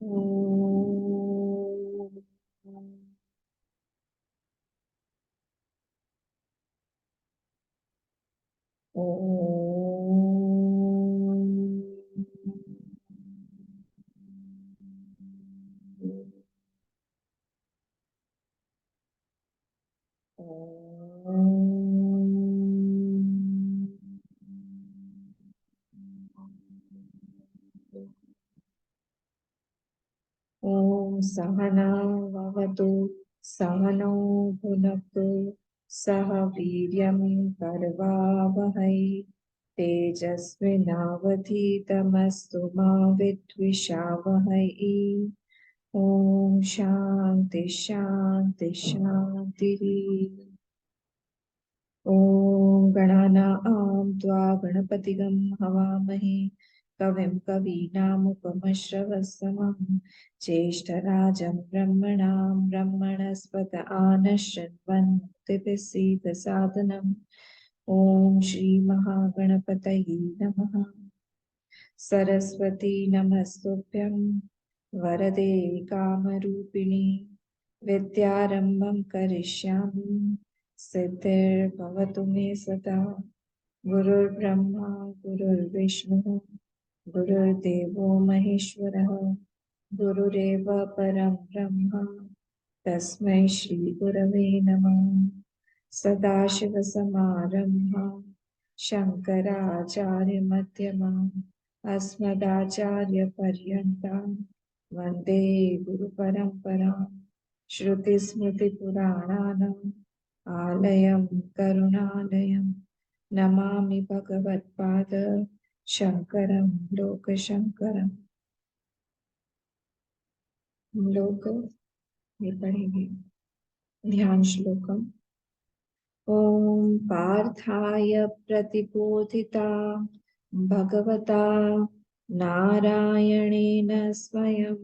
ओम सहना भवतु सहनौ भुनक्तु सह वीर्यं करवावहै तेजस्विनावधीतमस्तु मा विद्विषावहै। ओम शांति शांति शांति। ओम गणानां त्वा गणपतिगं हवामहे कविं कवीनामुपमश्रवस्तमं ज्येष्ठराजं ब्रह्मणां ब्रह्मणस्पत आनश्यन्वन्नोतिभिः ओम श्री महागणपतये नमः। सरस्वती नमस्तुभ्यं वरदे कामरूपिणि विद्यारम्भं करिष्यामि सिद्धिर्भवतु मे सदा। गुरुर्ब्रह्मा गुरुर्विष्णुः गुरुर्देवो महेश्वरः गुरुरेव परं ब्रह्म तस्मै श्री गुरवे नमः। सदाशिवसमारम्भां शङ्कराचार्यमध्यमाम् अस्मदाचार्यपर्यन्तां वन्दे गुरुपरम्पराम्। श्रुतिस्मृतिपुराणानाम् आलयं करुणालयं नमामि भगवत्पाद शङ्करं लोकशङ्करम्। हम लोग ये पढ़ेंगे ध्यान श्लोकम। ओम पार्थाय प्रतिबोधिता भगवता नारायणेन स्वयं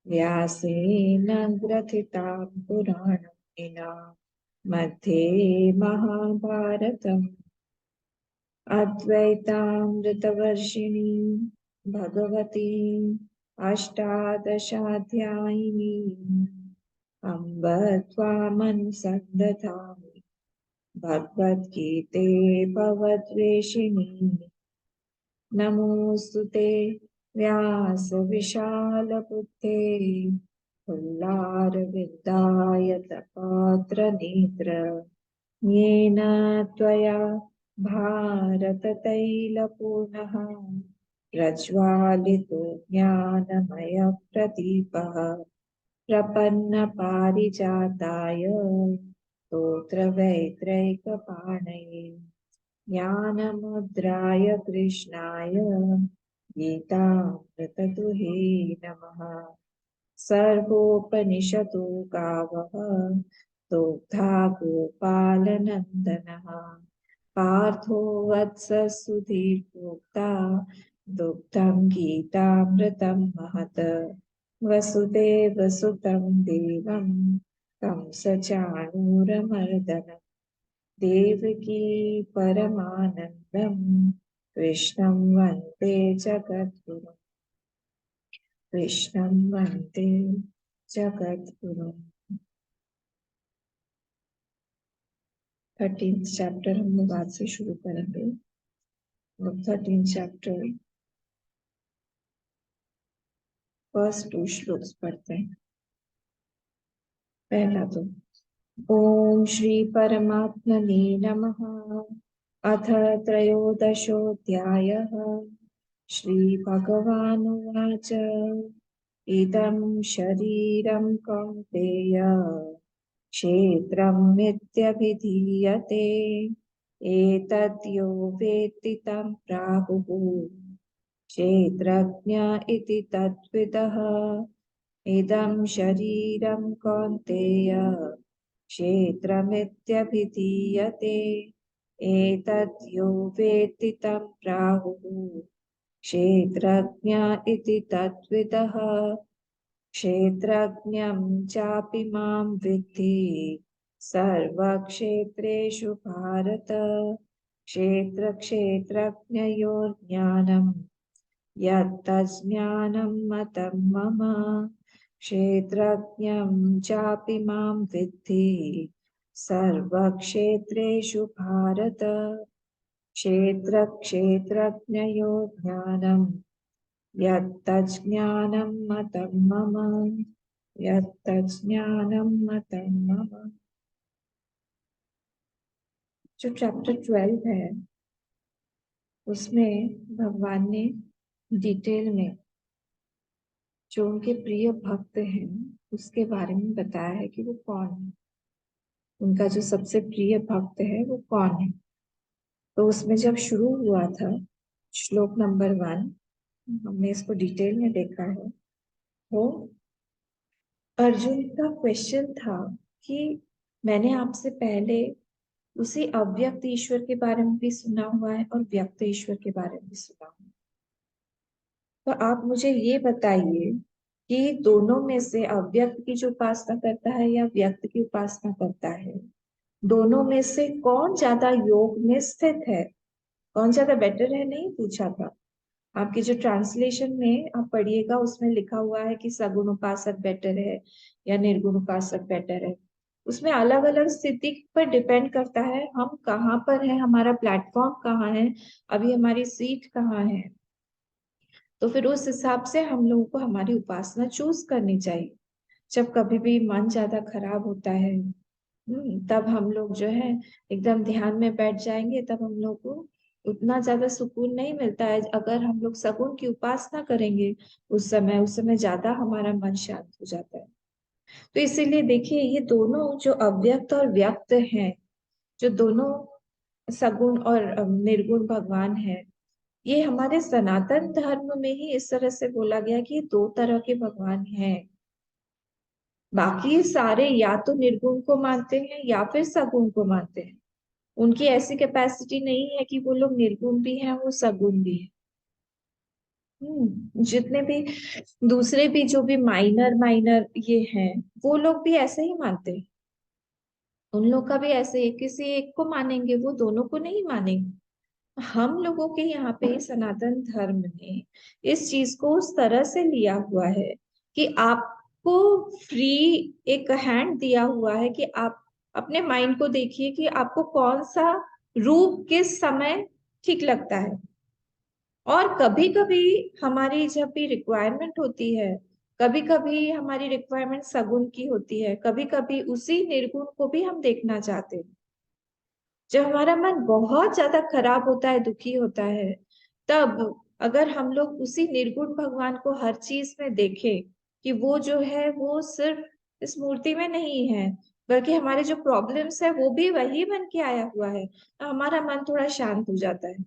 व्यासेन ग्रथिता पुराणेन मध्ये महाभारतम् अद्वैतामृतवर्षिणी भगवती अष्टादशाध्यायिनी अम्ब त्वामनुसन्दधामि भगवद्गीते भवद्वेषिणी। नमोऽस्तुते व्यासविशालबुद्धे फुल्लारविन्दायतपात्रनेत्र येन त्वया भारततैलपूर्णः प्रज्वालितो ज्ञानमयप्रदीपः प्रपन्नपारिजाताय स्तोत्रवैत्रैकपाणये ज्ञानमुद्राय कृष्णाय गीतामृतदुहे नमः। सर्वोपनिषदो गावः दोग्धा गोपालनन्दनः पार्थो वत्स सुधीर्भोक्ता दुग्धं गीतामृतं महत्। वसुदेवसुतं देवं कंसचाणूरमर्दनं देवकी परमानन्दं कृष्णं वन्दे जगद्गुरुं। कृष्णं वन्दे जगद्गुरुम्। 13th चैप्टर हम लोग आज से शुरू करेंगे। 13th चैप्टर फर्स्ट 2 श्लोक्स पढ़ते हैं। पहला तो ओम श्री परमात्मने नमः। अथ त्रयोदशोऽध्यायः। श्री भगवानुवाच इदं शरीरं कौन्तेय क्षेत्रमित्यभिधीयते एतद्यो वेत्ति तं प्राहुः क्षेत्रज्ञ इति तद्विदः। इदं शरीरं कौन्तेय क्षेत्रमित्यभिधीयते एतद्यो वेत्ति तं प्राहुः क्षेत्रज्ञ इति तद्विदः। क्षेत्रज्ञं चापि मां विद्धि सर्वक्षेत्रेषु भारत। क्षेत्रक्षेत्रज्ञयोर्ज्ञानं यत्तज्ज्ञानं मतं मम क्षेत्रज्ञं चापि मां विद्धि सर्वक्षेत्रेषु भारत। क्षेत्रक्षेत्रज्ञयोः ज्ञानं यत्तज्ज्ञानं मतं मम, यत्तज्ज्ञानं मतं मम। जो चैप्टर 12 है उसमें भगवान ने डिटेल में जो उनके प्रिय भक्त हैं उसके बारे में बताया है कि वो कौन है, उनका जो सबसे प्रिय भक्त है वो कौन है। तो उसमें जब शुरू हुआ था श्लोक नंबर 1, हमने इसको डिटेल में देखा है। वो अर्जुन का क्वेश्चन था कि मैंने आपसे पहले उसी अव्यक्त ईश्वर के बारे में भी सुना हुआ है और व्यक्त ईश्वर के बारे में भी सुना हुआ है। तो आप मुझे ये बताइए कि दोनों में से अव्यक्त की जो उपासना करता है या व्यक्त की उपासना करता है, दोनों में से कौन ज्यादा योग में स्थित है, कौन ज्यादा बेटर है, नहीं पूछा था। आपकी जो ट्रांसलेशन में आप पढ़िएगा उसमें लिखा हुआ है कि सगुण उपासक बेटर है या निर्गुण उपासक बेटर है। उसमें अलग अलग स्थिति पर डिपेंड करता है हम कहाँ पर है, हमारा प्लेटफॉर्म कहाँ है, अभी हमारी सीट कहाँ है। तो फिर उस हिसाब से हम लोगों को हमारी उपासना चूज करनी चाहिए। जब कभी भी मन ज्यादा खराब होता है, तब हम लोग जो है एकदम ध्यान में बैठ जाएंगे, तब हम लोग को उतना ज्यादा सुकून नहीं मिलता है। अगर हम लोग सगुण की उपासना करेंगे उस समय ज्यादा हमारा मन शांत हो जाता है। तो इसीलिए देखिए ये दोनों जो अव्यक्त और व्यक्त हैं, जो दोनों सगुण और निर्गुण भगवान है, ये हमारे सनातन धर्म में ही इस तरह से बोला गया कि ये दो तरह के भगवान हैं। बाकी सारे या तो निर्गुण को मानते हैं या फिर सगुण को मानते हैं। उनकी ऐसी कैपेसिटी नहीं है कि वो लोग निर्गुण भी हैं वो सगुण भी है। जितने भी दूसरे भी जो भी माइनर माइनर ये हैं, वो लोग भी ऐसे ही मानते हैं। उन लोग का भी ऐसे ही, किसी एक को मानेंगे, वो दोनों को नहीं मानेंगे। हम लोगों के यहाँ पे सनातन धर्म ने इस चीज को उस तरह से लिया हुआ है कि आपको फ्री एक हैंड दिया हुआ है कि आप अपने माइंड को देखिए कि आपको कौन सा रूप किस समय ठीक लगता है। और कभी कभी हमारी जब भी रिक्वायरमेंट होती है, कभी कभी हमारी रिक्वायरमेंट सगुण की होती है, कभी कभी उसी निर्गुण को भी हम देखना चाहते हैं। जब हमारा मन बहुत ज्यादा खराब होता है, दुखी होता है, तब अगर हम लोग उसी निर्गुण भगवान को हर चीज में देखें कि वो जो है वो सिर्फ इस मूर्ति में नहीं है, बल्कि हमारे जो प्रॉब्लम्स है वो भी वही बन के आया हुआ है, तो हमारा मन थोड़ा शांत हो जाता है।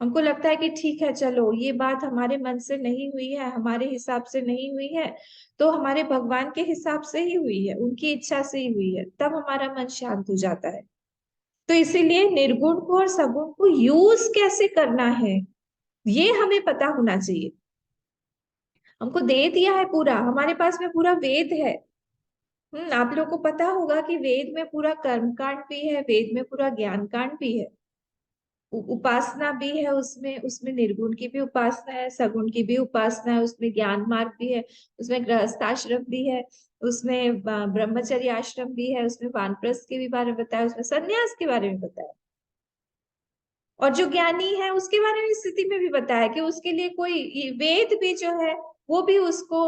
हमको लगता है कि ठीक है, चलो ये बात हमारे मन से नहीं हुई है, हमारे हिसाब से नहीं हुई है, तो हमारे भगवान के हिसाब से ही हुई है, उनकी इच्छा से ही हुई है, तब हमारा मन शांत हो जाता है। तो इसीलिए निर्गुण को और सगुण को यूज कैसे करना है ये हमें पता होना चाहिए। हमको दे दिया है पूरा, हमारे पास में पूरा वेद है। आप लोगों को पता होगा कि वेद में पूरा कर्म कांड भी है, वेद में पूरा ज्ञान कांड भी है, उपासना भी है, उसमें उसमें निर्गुण की भी उपासना है, सगुण की भी उपासना है, उसमें ज्ञान मार्ग भी है, उसमें गृहस्थाश्रम भी है, उसमें ब्रह्मचर्य आश्रम भी है, उसमें वानप्रस्थ के भी बारे में बताया, उसमें सन्यास के बारे में बताया। और जो ज्ञानी है उसके बारे में स्थिति में भी बताया कि उसके लिए कोई वेद भी जो है वो भी उसको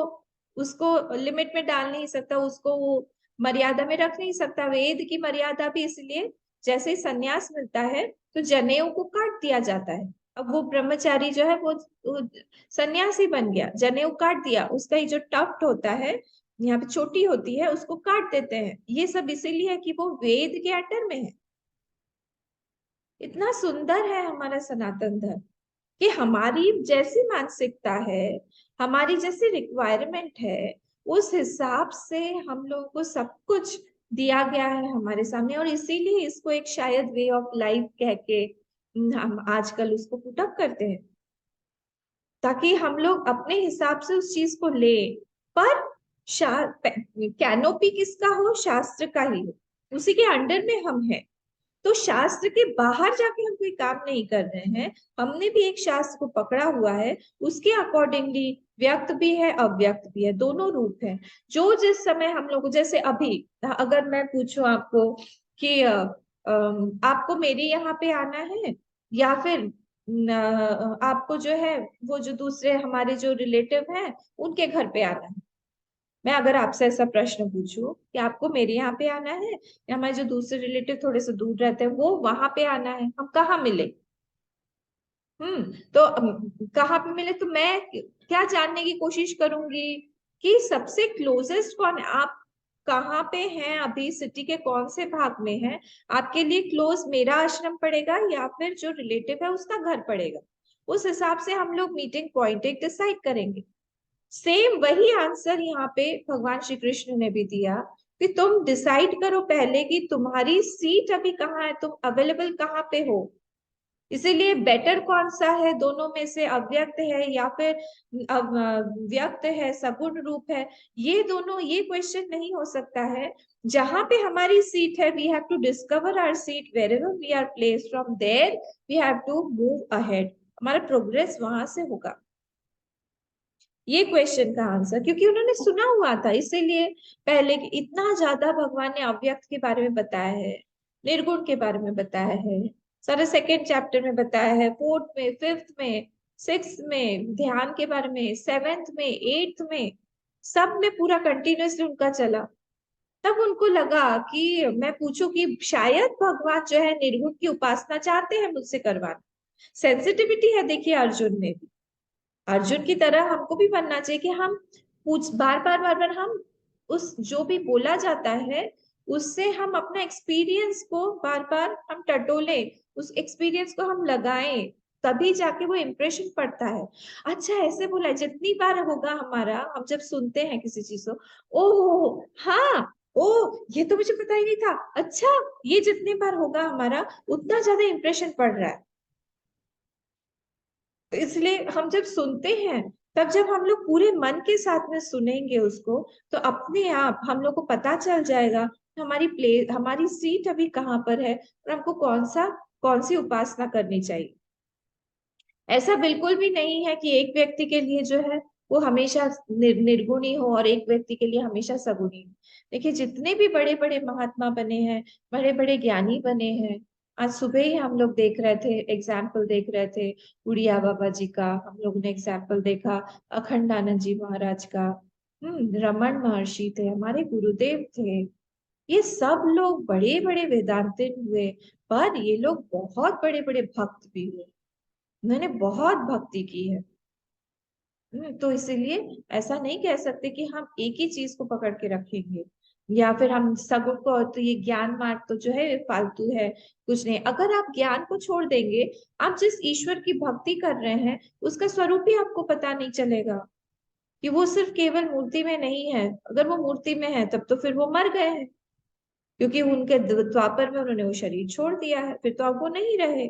उसको लिमिट में डाल नहीं सकता, उसको वो मर्यादा में रख नहीं सकता। वेद की मर्यादा भी इसलिए, जैसे ही संन्यास मिलता है तो जनेऊ को काट दिया जाता है। अब वो ब्रह्मचारी जो है वो सन्यासी बन गया, जनेऊ काट दिया, उसका ये जो टफ्ट होता है यहाँ पे चोटी होती है उसको काट देते हैं। ये सब इसीलिए है कि वो वेद के अंडर में है। इतना सुंदर है हमारा सनातन धर्म कि हमारी जैसी मानसिकता है, हमारी जैसी रिक्वायरमेंट है, उस हिसाब से हम लोगों को सब कुछ दिया गया है हमारे सामने। और इसीलिए इसको एक शायद वे ऑफ लाइफ कह के हम आजकल उसको पुटअप करते हैं, ताकि हम लोग अपने हिसाब से उस चीज को ले। पर कैनोपी किसका हो, शास्त्र का ही हो, उसी के अंडर में हम हैं। तो शास्त्र के बाहर जाके हम कोई काम नहीं कर रहे हैं, हमने भी एक शास्त्र को पकड़ा हुआ है, उसके अकॉर्डिंगली व्यक्त भी है अव्यक्त भी है, दोनों रूप है। जो जिस समय हम लोग, जैसे अभी अगर मैं पूछूं आपको कि आपको मेरे यहाँ पे आना है या फिर आपको जो है वो जो दूसरे हमारे जो रिलेटिव हैं उनके घर पे आना है, मैं अगर आपसे ऐसा प्रश्न पूछूं कि आपको मेरे यहाँ पे आना है या हमारे जो दूसरे रिलेटिव थोड़े से दूर रहते हैं वो वहां पे आना है, हम कहाँ मिले? तो कहाँ पे मिले, तो मैं क्या जानने की कोशिश करूंगी कि सबसे क्लोजेस्ट कौन है, आप कहाँ पे हैं अभी, सिटी के कौन से भाग में हैं, आपके लिए क्लोज मेरा आश्रम पड़ेगा या फिर जो रिलेटिव है उसका घर पड़ेगा, उस हिसाब से हम लोग मीटिंग पॉइंट एक डिसाइड करेंगे। सेम वही आंसर यहाँ पे भगवान श्री कृष्ण ने भी दिया कि तुम डिसाइड करो पहले कि तुम्हारी सीट अभी कहाँ है, तुम अवेलेबल कहाँ पे हो। इसीलिए बेटर कौन सा है दोनों में से, अव्यक्त है या फिर व्यक्त है, सगुण रूप है, ये दोनों, ये क्वेश्चन नहीं हो सकता है। जहां पे हमारी सीट है, we have to discover our seat wherever we are place, from there we have to move ahead, हमारा प्रोग्रेस वहां से होगा। ये क्वेश्चन का आंसर, क्योंकि उन्होंने सुना हुआ था, इसीलिए पहले इतना ज्यादा भगवान ने अव्यक्त के बारे में बताया है, निर्गुण के बारे में बताया है, सारे सेकेंड चैप्टर में बताया है, फोर्थ में, फिफ्थ में, सिक्स में ध्यान के बारे में, सेवेंथ में, एट्थ में, सब में पूरा कंटिन्यूअसली उनका चला। तब उनको लगा कि मैं पूछूं कि शायद भगवान जो है निर्गुण की उपासना चाहते हैं मुझसे करवाना। सेंसिटिविटी है देखिए अर्जुन में भी, अर्जुन की तरह हमको भी बनना चाहिए कि हम पूछ बार बार हम उस जो भी बोला जाता है उससे हम अपना एक्सपीरियंस को बार बार हम टटोले, उस एक्सपीरियंस को हम लगाएं, तभी जाके वो इम्प्रेशन पड़ता है। अच्छा ऐसे बोला है, जितनी बार होगा हमारा, हम जब सुनते हैं किसी चीज को, ओहो हाँ, ओ ये तो मुझे पता ही नहीं था, अच्छा, ये जितनी बार होगा हमारा उतना ज्यादा इम्प्रेशन पड़ रहा है। तो इसलिए हम जब सुनते हैं, तब जब हम लोग पूरे मन के साथ में सुनेंगे उसको, तो अपने आप हम लोग को पता चल जाएगा कि हमारी हमारी सीट अभी कहाँ पर है और हमको कौन सी उपासना करनी चाहिए। ऐसा बिल्कुल भी नहीं है कि एक व्यक्ति के लिए जो है वो हमेशा निर्गुणी हो और एक व्यक्ति के लिए हमेशा सगुणी हो। देखिए जितने भी बड़े बड़े महात्मा बने हैं, बड़े बड़े ज्ञानी बने हैं, आज सुबह ही हम लोग देख रहे थे, एग्जाम्पल देख रहे थे उड़िया बाबा जी का, हम लोग ने एग्जाम्पल देखा अखंडानंद जी महाराज का, रमन महर्षि थे, हमारे गुरुदेव थे, ये सब लोग बड़े बड़े वेदांतिन हुए, पर ये लोग बहुत बड़े बड़े भक्त भी हुए, उन्होंने बहुत भक्ति की है। तो इसीलिए ऐसा नहीं कह सकते कि हम एक ही चीज को पकड़ के रखेंगे या फिर हम सगुण को, तो ये ज्ञान मार्ग तो जो है फालतू है, कुछ नहीं। अगर आप ज्ञान को छोड़ देंगे, आप जिस ईश्वर की भक्ति कर रहे हैं उसका स्वरूप ही आपको पता नहीं चलेगा कि वो सिर्फ केवल मूर्ति में नहीं है। अगर वो मूर्ति में है तब तो फिर वो मर गए हैं, क्योंकि उनके द्वापर में उन्होंने वो शरीर छोड़ दिया है, फिर तो अब वो नहीं रहे,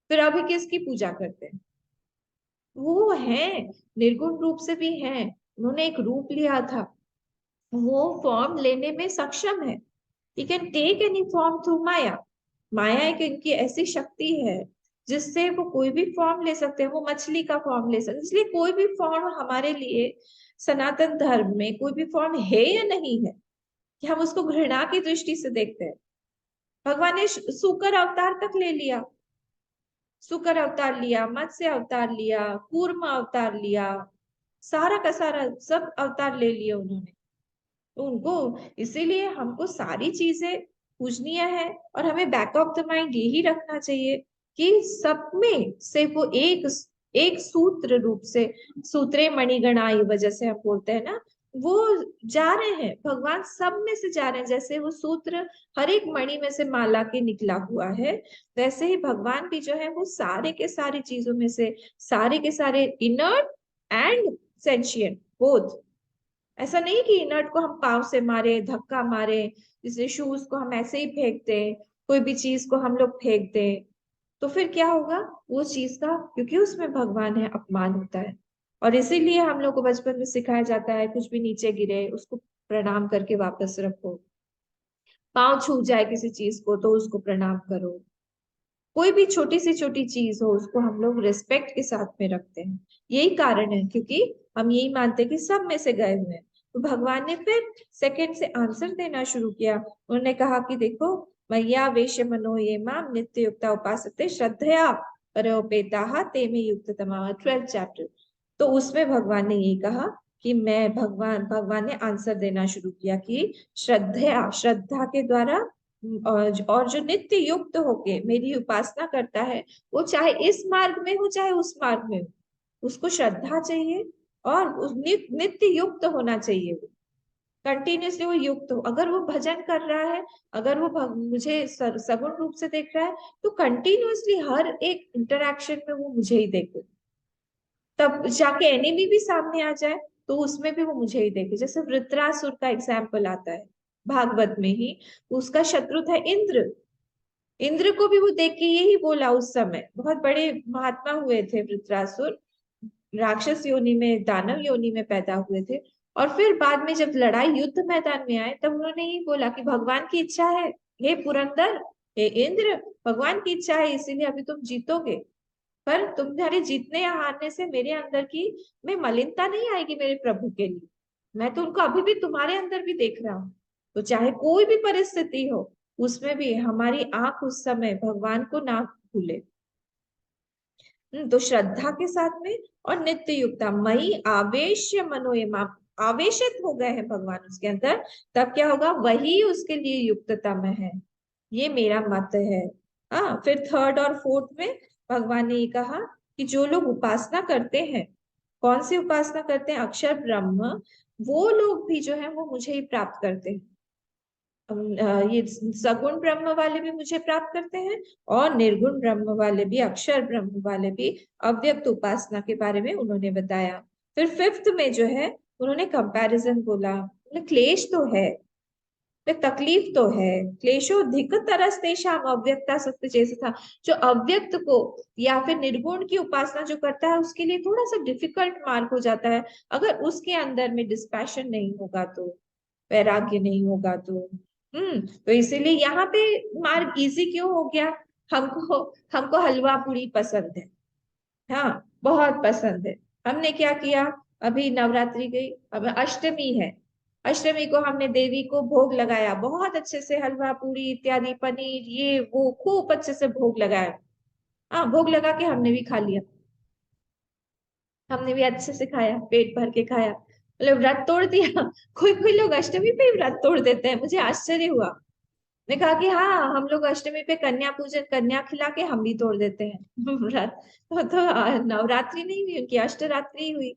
फिर अभी किसकी पूजा करते हैं? वो है, निर्गुण रूप से भी है, उन्होंने एक रूप लिया था, वो फॉर्म लेने में सक्षम है, he can take any form through maya. माया एक इनकी ऐसी शक्ति है जिससे वो कोई भी फॉर्म ले सकते हैं, वो मछली का फॉर्म ले सकते हैं, इसलिए कोई भी फॉर्म हमारे लिए सनातन धर्म में कोई भी फॉर्म है या नहीं है कि हम उसको घृणा की दृष्टि से देखते हैं। भगवान ने सूकर अवतार तक ले लिया, शुकर अवतार लिया, मत्स्य अवतार लिया, कूर्म अवतार लिया, सारा का सारा सब अवतार ले लिए उन्होंने, तो उनको, इसीलिए हमको सारी चीजें पूजनीय है और हमें बैक ऑफ द माइंड यही रखना चाहिए कि सब में से वो एक एक सूत्र रूप से, सूत्रे मणिगणा ये वजह से हम बोलते हैं ना, वो जा रहे हैं, भगवान सब में से जा रहे हैं, जैसे वो सूत्र हर एक मणि में से माला के निकला हुआ है, वैसे ही भगवान भी जो है वो सारे के सारी चीजों में से, सारे के सारे इनर्ट एंड सेंशियंट बोथ। ऐसा नहीं कि इनर्ट को हम पाव से मारे, धक्का मारे, जैसे शूज को हम ऐसे ही फेंक दें, कोई भी चीज को हम लोग फेंक दें, तो फिर क्या होगा वो चीज का, क्योंकि उसमें भगवान है, अपमान होता है। और इसीलिए हम लोग को बचपन में सिखाया जाता है कुछ भी नीचे गिरे उसको प्रणाम करके वापस रखो। पाँव छू जाए किसी चीज को तो उसको प्रणाम करो। कोई भी छोटी से छोटी चीज हो उसको हम लोग रिस्पेक्ट के साथ में रखते हैं। यही कारण है, क्योंकि हम यही मानते हैं कि सब में से गए हुए हैं। तो भगवान ने फिर सेकंड से आंसर देना शुरू किया। उन्होंने कहा कि देखो, मय्या वेश मनो ये माम नित्य युक्ता उपासते श्रद्धया परोपेता ते में युक्त तमा, 12th चैप्टर। तो उसमें भगवान ने यही कहा कि मैं भगवान ने आंसर देना शुरू किया कि श्रद्धा के द्वारा और जो नित्य युक्त होके मेरी उपासना करता है, वो चाहे इस मार्ग में हो चाहे उस मार्ग में हो, उसको श्रद्धा चाहिए और उस नित्य युक्त होना चाहिए। वो कंटिन्यूसली वो युक्त हो। अगर वो भजन कर रहा है, अगर वो मुझे सगुण रूप से देख रहा है, तो कंटिन्यूसली हर एक इंटरैक्शन में वो मुझे ही देखे। तब जाके एनिमी भी सामने आ जाए तो उसमें भी वो मुझे ही देखे। जैसे वृत्रासुर का एग्जाम्पल आता है भागवत में ही। उसका शत्रु था इंद्र। इंद्र को भी वो देख के यही बोला। उस समय बहुत बड़े महात्मा हुए थे वृत्रासुर, राक्षस योनि में, दानव योनि में पैदा हुए थे। और फिर बाद में जब लड़ाई युद्ध मैदान में आए तब उन्होंने ही बोला कि भगवान की इच्छा है, हे पुरंदर, हे इंद्र, भगवान की इच्छा है इसीलिए अभी तुम जीतोगे। पर तुम्हारे जीतने या हारने से मेरे अंदर की में मलिनता नहीं आएगी मेरे प्रभु के लिए। मैं तो उनको अभी भी तुम्हारे अंदर भी देख रहा हूँ। तो चाहे कोई भी परिस्थिति हो, उसमें भी हमारी आंख उस समय भगवान को ना भूले। तो श्रद्धा के साथ में और नित्य युक्ता मई आवेश मनोयमा, आवेशित हो गए हैं भगवान उसके अंदर, तब क्या होगा, वही उसके लिए युक्तता में है। ये मेरा मत है। हाँ, फिर थर्ड और फोर्थ में भगवान ने ये कहा कि जो लोग उपासना करते हैं, कौन सी उपासना करते हैं, अक्षर ब्रह्म, वो लोग भी जो है वो मुझे ही प्राप्त करते हैं। ये सगुण ब्रह्म वाले भी मुझे प्राप्त करते हैं और निर्गुण ब्रह्म वाले भी, अक्षर ब्रह्म वाले भी। अव्यक्त उपासना के बारे में उन्होंने बताया। फिर फिफ्थ में जो है उन्होंने कंपैरिजन बोला। क्लेश तो है, फिर तकलीफ तो है, क्लेशोधिक तरस तेषाम अव्यक्ता सत्य जैसे था। जो अव्यक्त को या फिर निर्गुण की उपासना जो करता है उसके लिए थोड़ा सा डिफिकल्ट मार्ग हो जाता है, अगर उसके अंदर में डिस्पैशन नहीं होगा तो, वैराग्य नहीं होगा तो। तो इसीलिए यहाँ पे मार्ग इजी क्यों हो गया। हमको हमको हलवा पूरी पसंद है, हाँ, बहुत पसंद है। हमने क्या किया, अभी नवरात्रि गई, अब अष्टमी है। अष्टमी को हमने देवी को भोग लगाया, बहुत अच्छे से हलवा पूरी इत्यादि, पनीर ये वो खूब अच्छे से भोग लगाया। हाँ, भोग लगा के हमने भी खा लिया। हमने भी अच्छे से खाया, पेट भर के खाया, मतलब व्रत तोड़ दिया। कोई कोई लोग अष्टमी पे ही व्रत तोड़ देते हैं, मुझे आश्चर्य हुआ। मैं कहा कि हाँ, हम लोग अष्टमी पे कन्या पूजन, कन्या खिला के हम भी तोड़ देते हैं व्रत। तो नवरात्रि नहीं हुई उनकी, अष्टरात्रि हुई।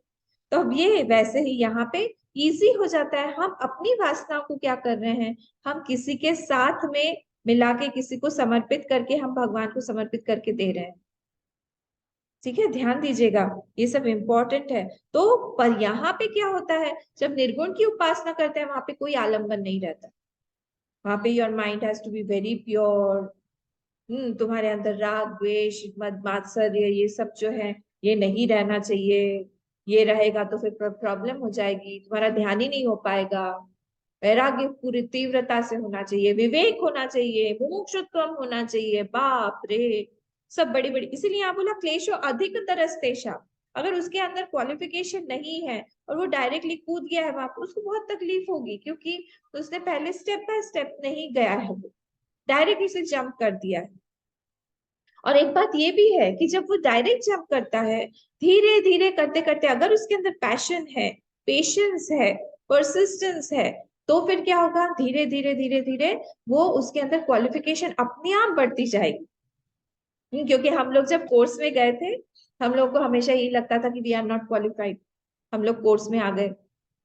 तो अब ये वैसे ही यहाँ पे इजी हो जाता है। हम अपनी वासनाओं को क्या कर रहे हैं, हम किसी के साथ में मिला के, किसी को समर्पित करके हम भगवान को समर्पित करके दे रहे हैं। ठीक है, ध्यान दीजिएगा, ये सब इंपॉर्टेंट है। तो पर यहाँ पे क्या होता है, जब निर्गुण की उपासना करते हैं वहां पे कोई आलंबन नहीं रहता। वहां पे your mind has to be very pure. तुम्हारे अंदर राग द्वेष मद मात्सर्य ये सब जो है, ये नहीं रहना चाहिए। ये रहेगा तो फिर प्रॉब्लम हो जाएगी, तुम्हारा ध्यान ही नहीं हो पाएगा। वैराग्य पूरी तीव्रता से होना चाहिए, विवेक होना चाहिए, मुमुक्षुत्व होना चाहिए, बाप रे, सब बड़ी बड़ी। इसीलिए यहाँ बोला क्लेशो अधिक तरस्तेषा। अगर उसके अंदर क्वालिफिकेशन नहीं है और वो डायरेक्टली कूद गया है वहां पर, उसको बहुत तकलीफ होगी, क्योंकि उसने पहले स्टेप बाय स्टेप नहीं गया है, वो डायरेक्ट उसे जंप कर दिया है। और एक बात ये भी है कि जब वो डायरेक्ट जंप करता है, धीरे धीरे करते करते अगर उसके अंदर पैशन है, पेशेंस है, परसिस्टेंस है, तो फिर क्या होगा, धीरे धीरे धीरे धीरे वो उसके अंदर क्वालिफिकेशन अपने आप बढ़ती जाएगी। क्योंकि हम लोग जब कोर्स में गए थे, हम लोग को हमेशा यही लगता था कि वी आर नॉट क्वालिफाइड। हम लोग कोर्स में आ गए,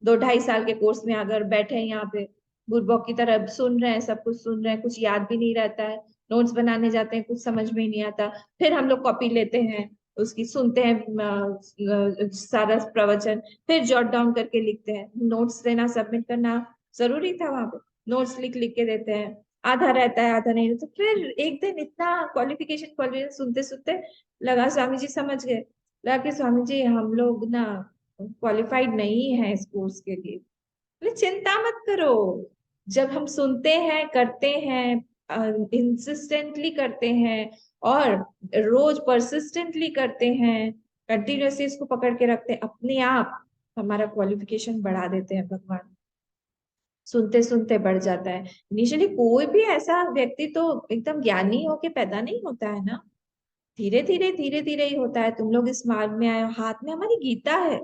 2 ढाई साल के कोर्स में आ गए और बैठे हैं यहाँ पे, बुड़बक की तरह सुन रहे हैं, सब कुछ सुन रहे हैं, कुछ याद भी नहीं रहता है। नोट्स बनाने जाते हैं, कुछ समझ में ही नहीं आता। फिर हम लोग कॉपी लेते हैं, उसकी सुनते हैं सारा प्रवचन, फिर जॉट डाउन करके लिखते हैं। नोट्स देना, सबमिट करना जरूरी था वहां पे। नोट्स लिख लिख के देते हैं, आधा रहता है आधा नहीं। तो फिर एक दिन इतना क्वालिफिकेशन क्वालिफिकेशन सुनते सुनते लगा, स्वामी जी समझ गए, लगा कि स्वामी जी हम लोग ना क्वालिफाइड नहीं है इस कोर्स के लिए। बोले चिंता मत करो, जब हम सुनते हैं, करते हैं, इंसिस्टेंटली करते हैं और रोज परसिस्टेंटली करते हैं, कंटिन्यूअसली इसको पकड़ के रखते हैं, अपने आप हमारा क्वालिफिकेशन बढ़ा देते हैं भगवान। सुनते सुनते बढ़ जाता है। इनिशियली कोई भी ऐसा व्यक्ति तो एकदम ज्ञानी होके पैदा नहीं होता है ना, धीरे धीरे ही होता है। तुम लोग इस मार्ग में आए हो, हाथ में हमारी गीता है,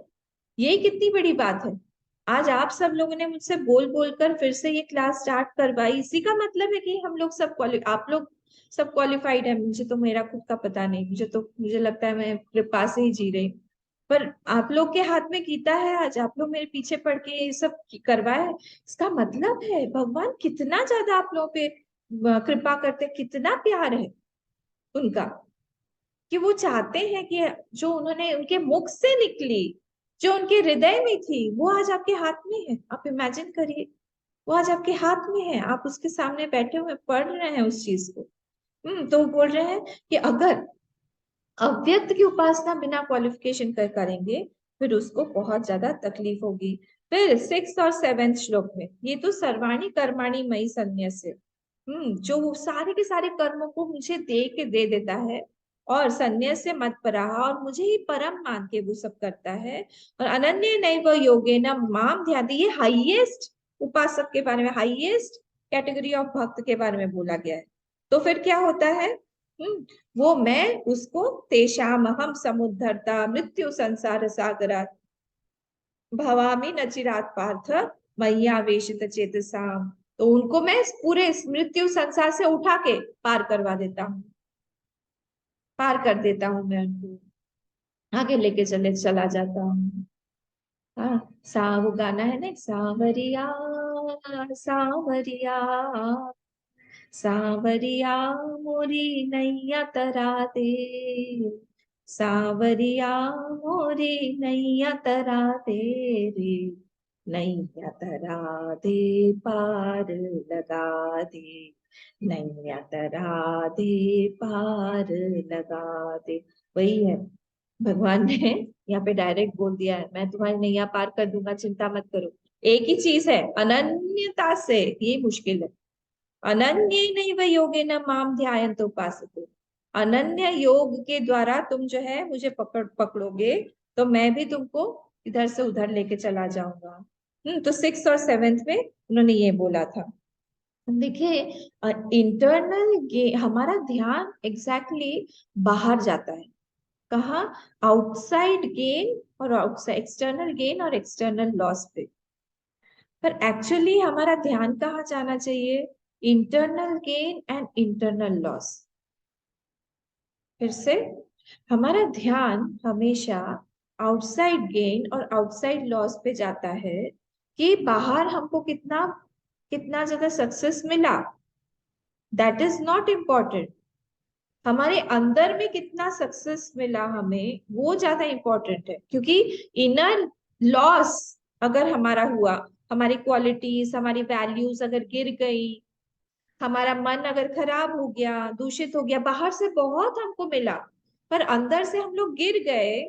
ये कितनी बड़ी बात है। आज आप सब लोगों ने मुझसे बोल बोल कर फिर से ये क्लास स्टार्ट करवाई, इसी का मतलब है कि हम लोग सब आप लोग सब क्वालिफाइड है। मुझे तो मेरा खुद का पता नहीं, मुझे लगता है मैं कृपा से ही जी रही हूँ। पर आप लोग के हाथ में गीता है, आज आप लोग मेरे पीछे पड़ के ये सब करवाए, इसका मतलब है भगवान कितना ज्यादा आप लोगों पे कृपा करते, कितना प्यार है उनका, कि वो चाहते हैं कि जो उन्होंने उनके मुख से निकली, जो उनके हृदय में थी, वो आज आपके हाथ में है। आप इमेजिन करिए, वो आज आपके हाथ में है, आप उसके सामने बैठे हुए पढ़ रहे हैं उस चीज को। तो वो बोल रहे हैं कि अगर अव्यक्त की उपासना बिना क्वालिफिकेशन कर करेंगे, फिर उसको बहुत ज्यादा तकलीफ होगी। फिर 6 और 7 श्लोक में, ये तो सर्वाणी कर्माणी मयि संन्यस्य, जो वो सारे के सारे कर्मों को मुझे दे के दे देता है और संन्यास्य मत पराह, और मुझे ही परम मान के वो सब करता है। और अनन्य नैव योगेन माम ध्याति, ये हाईएस्ट उपासक के बारे में, हाईएस्ट कैटेगरी ऑफ भक्त के बारे में बोला गया है। तो फिर क्या होता है? वो मैं उसको तेषाम हम समुद्धरता मृत्यु संसार सागरात भवामी न चिरात पार्थ मय्यावेशित चेतसाम। तो उनको मैं इस पूरे इस मृत्यु संसार से उठा के पार करवा देता हूँ, पार कर देता हूँ, मैं उनको आगे लेके चला जाता हूँ। हाँ, वो गाना है ना, सावरिया सावरिया सावरिया मोरी नैया तरा दे, सावरिया मोरी नैया तरा दे रे, नैया तरा दे पार लगा दे, नैया तरा दे पार लगा दे। वही है, भगवान ने यहाँ पे डायरेक्ट बोल दिया है, मैं तुम्हारी नैया पार कर दूंगा, चिंता मत करो। एक ही चीज है, अनन्यता से, ये मुश्किल है। अनन्य नैव योगेन माम ध्यायन्तो उपासते, अनन्य योग के द्वारा तुम जो है मुझे पकड़ोगे, तो मैं भी तुमको इधर से उधर लेके चला जाऊंगा। तो 6 और 7 में उन्होंने ये बोला था। देखिए, इंटरनल हमारा ध्यान एग्जैक्टली बाहर जाता है, कहाँ? आउटसाइड गेन और आउटसाइड एक्सटर्नल गेन और एक्सटर्नल लॉस पे। पर एक्चुअली हमारा ध्यान कहाँ जाना चाहिए? Internal gain and internal loss. फिर से, हमारा ध्यान हमेशा आउटसाइड गेन और आउटसाइड लॉस पे जाता है, कि बाहर हमको कितना कितना ज्यादा सक्सेस मिला, दैट इज नॉट इम्पोर्टेंट। हमारे अंदर में कितना सक्सेस मिला हमें, वो ज्यादा इंपॉर्टेंट है। क्योंकि इनर लॉस अगर हमारा हुआ, हमारी क्वालिटीज, हमारी वैल्यूज अगर गिर गई, हमारा मन अगर खराब हो गया, दूषित हो गया, बाहर से बहुत हमको मिला पर अंदर से हम लोग गिर गए,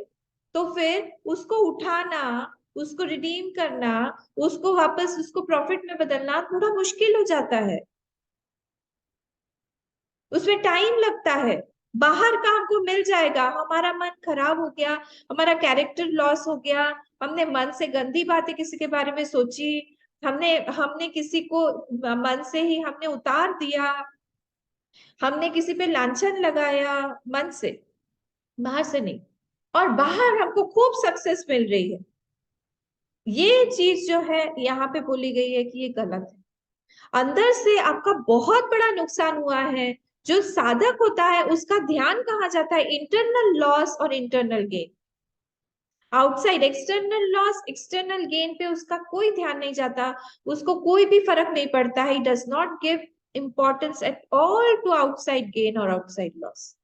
तो फिर उसको उठाना, उसको रिडीम करना, उसको वापस उसको प्रॉफिट में बदलना थोड़ा मुश्किल हो जाता है, उसमें टाइम लगता है। बाहर का हमको मिल जाएगा, हमारा मन खराब हो गया, हमारा कैरेक्टर लॉस हो गया, हमने मन से गंदी बातें किसी के बारे में सोची, हमने हमने किसी को मन से ही हमने उतार दिया, हमने किसी पे लांछन लगाया मन से, बाहर से नहीं, और बाहर हमको खूब सक्सेस मिल रही है, ये चीज जो है यहाँ पे बोली गई है कि ये गलत है। अंदर से आपका बहुत बड़ा नुकसान हुआ है। जो साधक होता है उसका ध्यान कहाँ जाता है? इंटरनल लॉस और internal gain. Outside external loss, external gain पे उसका कोई ध्यान नहीं जाता, उसको कोई भी फर्क नहीं पड़ता है। Does not give importance at all to outside gain और आउटसाइड लॉस।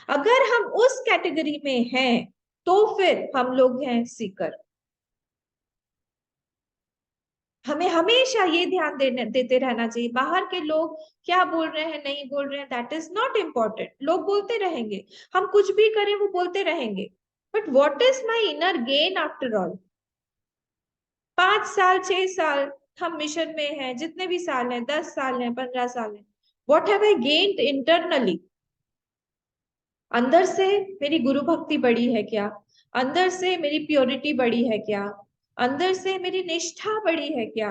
अगर हम उस कैटेगरी में हैं, तो फिर हम लोग हैं सीकर। हमें हमेशा ये ध्यान देते रहना चाहिए, बाहर के लोग क्या बोल रहे हैं, नहीं बोल रहे हैं, दैट इज नॉट इम्पोर्टेंट। लोग बोलते रहेंगे, हम कुछ भी करें वो बोलते रहेंगे, but what is my inner gain after all? 5 साल 6 साल हम मिशन में हैं, जितने भी साल हैं, 10 साल हैं, 15 साल हैं, what have I gained internally? अंदर से मेरी गुरु भक्ति बढ़ी है क्या? अंदर से मेरी प्योरिटी बढ़ी है क्या? अंदर से मेरी निष्ठा बढ़ी है क्या?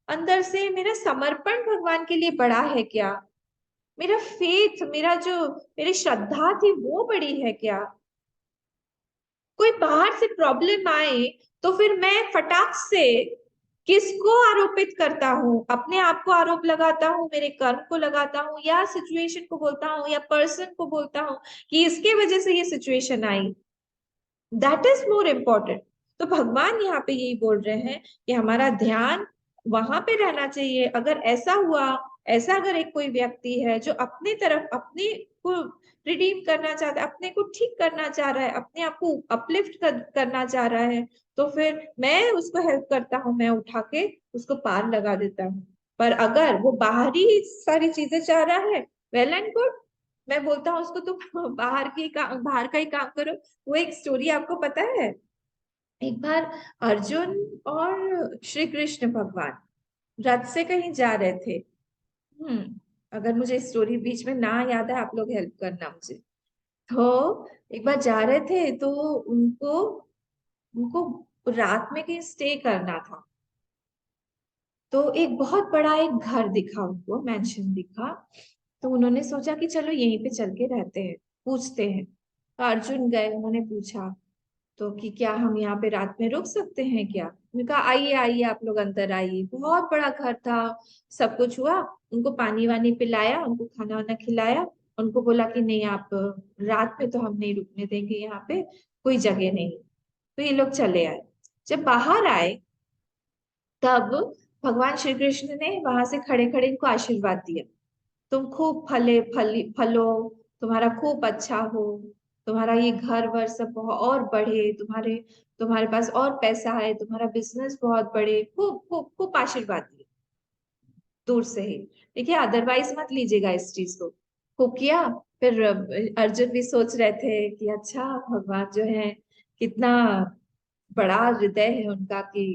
अंदर से मेरा समर्पण भगवान के लिए बढ़ा है क्या? मेरा फेथ, मेरा जो मेरी श्रद्धा थी वो बढ़ी है क्या? कोई बाहर से प्रॉब्लम आए तो फिर मैं फटाक से किसको आरोपित करता हूँ? अपने आप को आरोप लगाता हूँ, मेरे कर्म को लगाता हूँ, या सिचुएशन को बोलता हूँ, या पर्सन को बोलता हूँ कि इसके वजह से ये situation I? That is more important. तो भगवान यहाँ पे यही बोल रहे हैं कि हमारा ध्यान वहां पे रहना चाहिए। अगर ऐसा हुआ, ऐसा अगर एक कोई व्यक्ति है जो अपने तरफ अपने को रिडीम करना चाहता है, अपने को ठीक करना चाह रहा है, अपने आप को अपलिफ्ट करना चाह रहा है, तो फिर मैं उसको हेल्प करता हूँ, मैं उठा के उसको पार लगा देता हूँ। पर अगर वो बाहरी सारी चीजें चाह रहा है, वेल एंड गुड, मैं बोलता हूँ उसको तुम बाहर का ही काम करो। वो एक स्टोरी आपको पता है? एक बार अर्जुन और श्री कृष्ण भगवान रथ से कहीं जा रहे थे। अगर मुझे स्टोरी बीच में ना याद है, आप लोग हेल्प करना मुझे। तो एक बार जा रहे थे तो उनको उनको रात में कहीं स्टे करना था। तो एक बहुत बड़ा एक घर दिखा उनको, मैंशन दिखा। तो उन्होंने सोचा कि चलो यहीं पे चल के रहते हैं, पूछते हैं। तो अर्जुन गए, उन्होंने पूछा तो कि क्या हम यहाँ पे रात में रुक सकते हैं क्या? उन्होंने कहा आइए आइए, आप लोग अंदर आइए। बहुत बड़ा घर था, सब कुछ हुआ। उनको पानी वानी पिलाया, उनको खाना वाना खिलाया। उनको बोला कि नहीं, आप रात में तो हम नहीं रुकने देंगे, यहाँ पे कोई जगह नहीं। तो ये लोग चले आए। जब बाहर आए तब भगवान श्री कृष्ण ने वहां से खड़े खड़े इनको आशीर्वाद दिया। तुम खूब फलो, तुम्हारा खूब अच्छा हो, तुम्हारा ये घर वर सब बहुत और बढ़े, तुम्हारे तुम्हारे पास और पैसा है, तुम्हारा बिजनेस बहुत बढ़े, खूब खूब खूब आशीर्वाद दिए दूर से ही। देखिए, अदरवाइज मत लीजिएगा इस चीज को। खूब किया। फिर अर्जुन भी सोच रहे थे कि अच्छा, भगवान जो है कितना बड़ा हृदय है उनका कि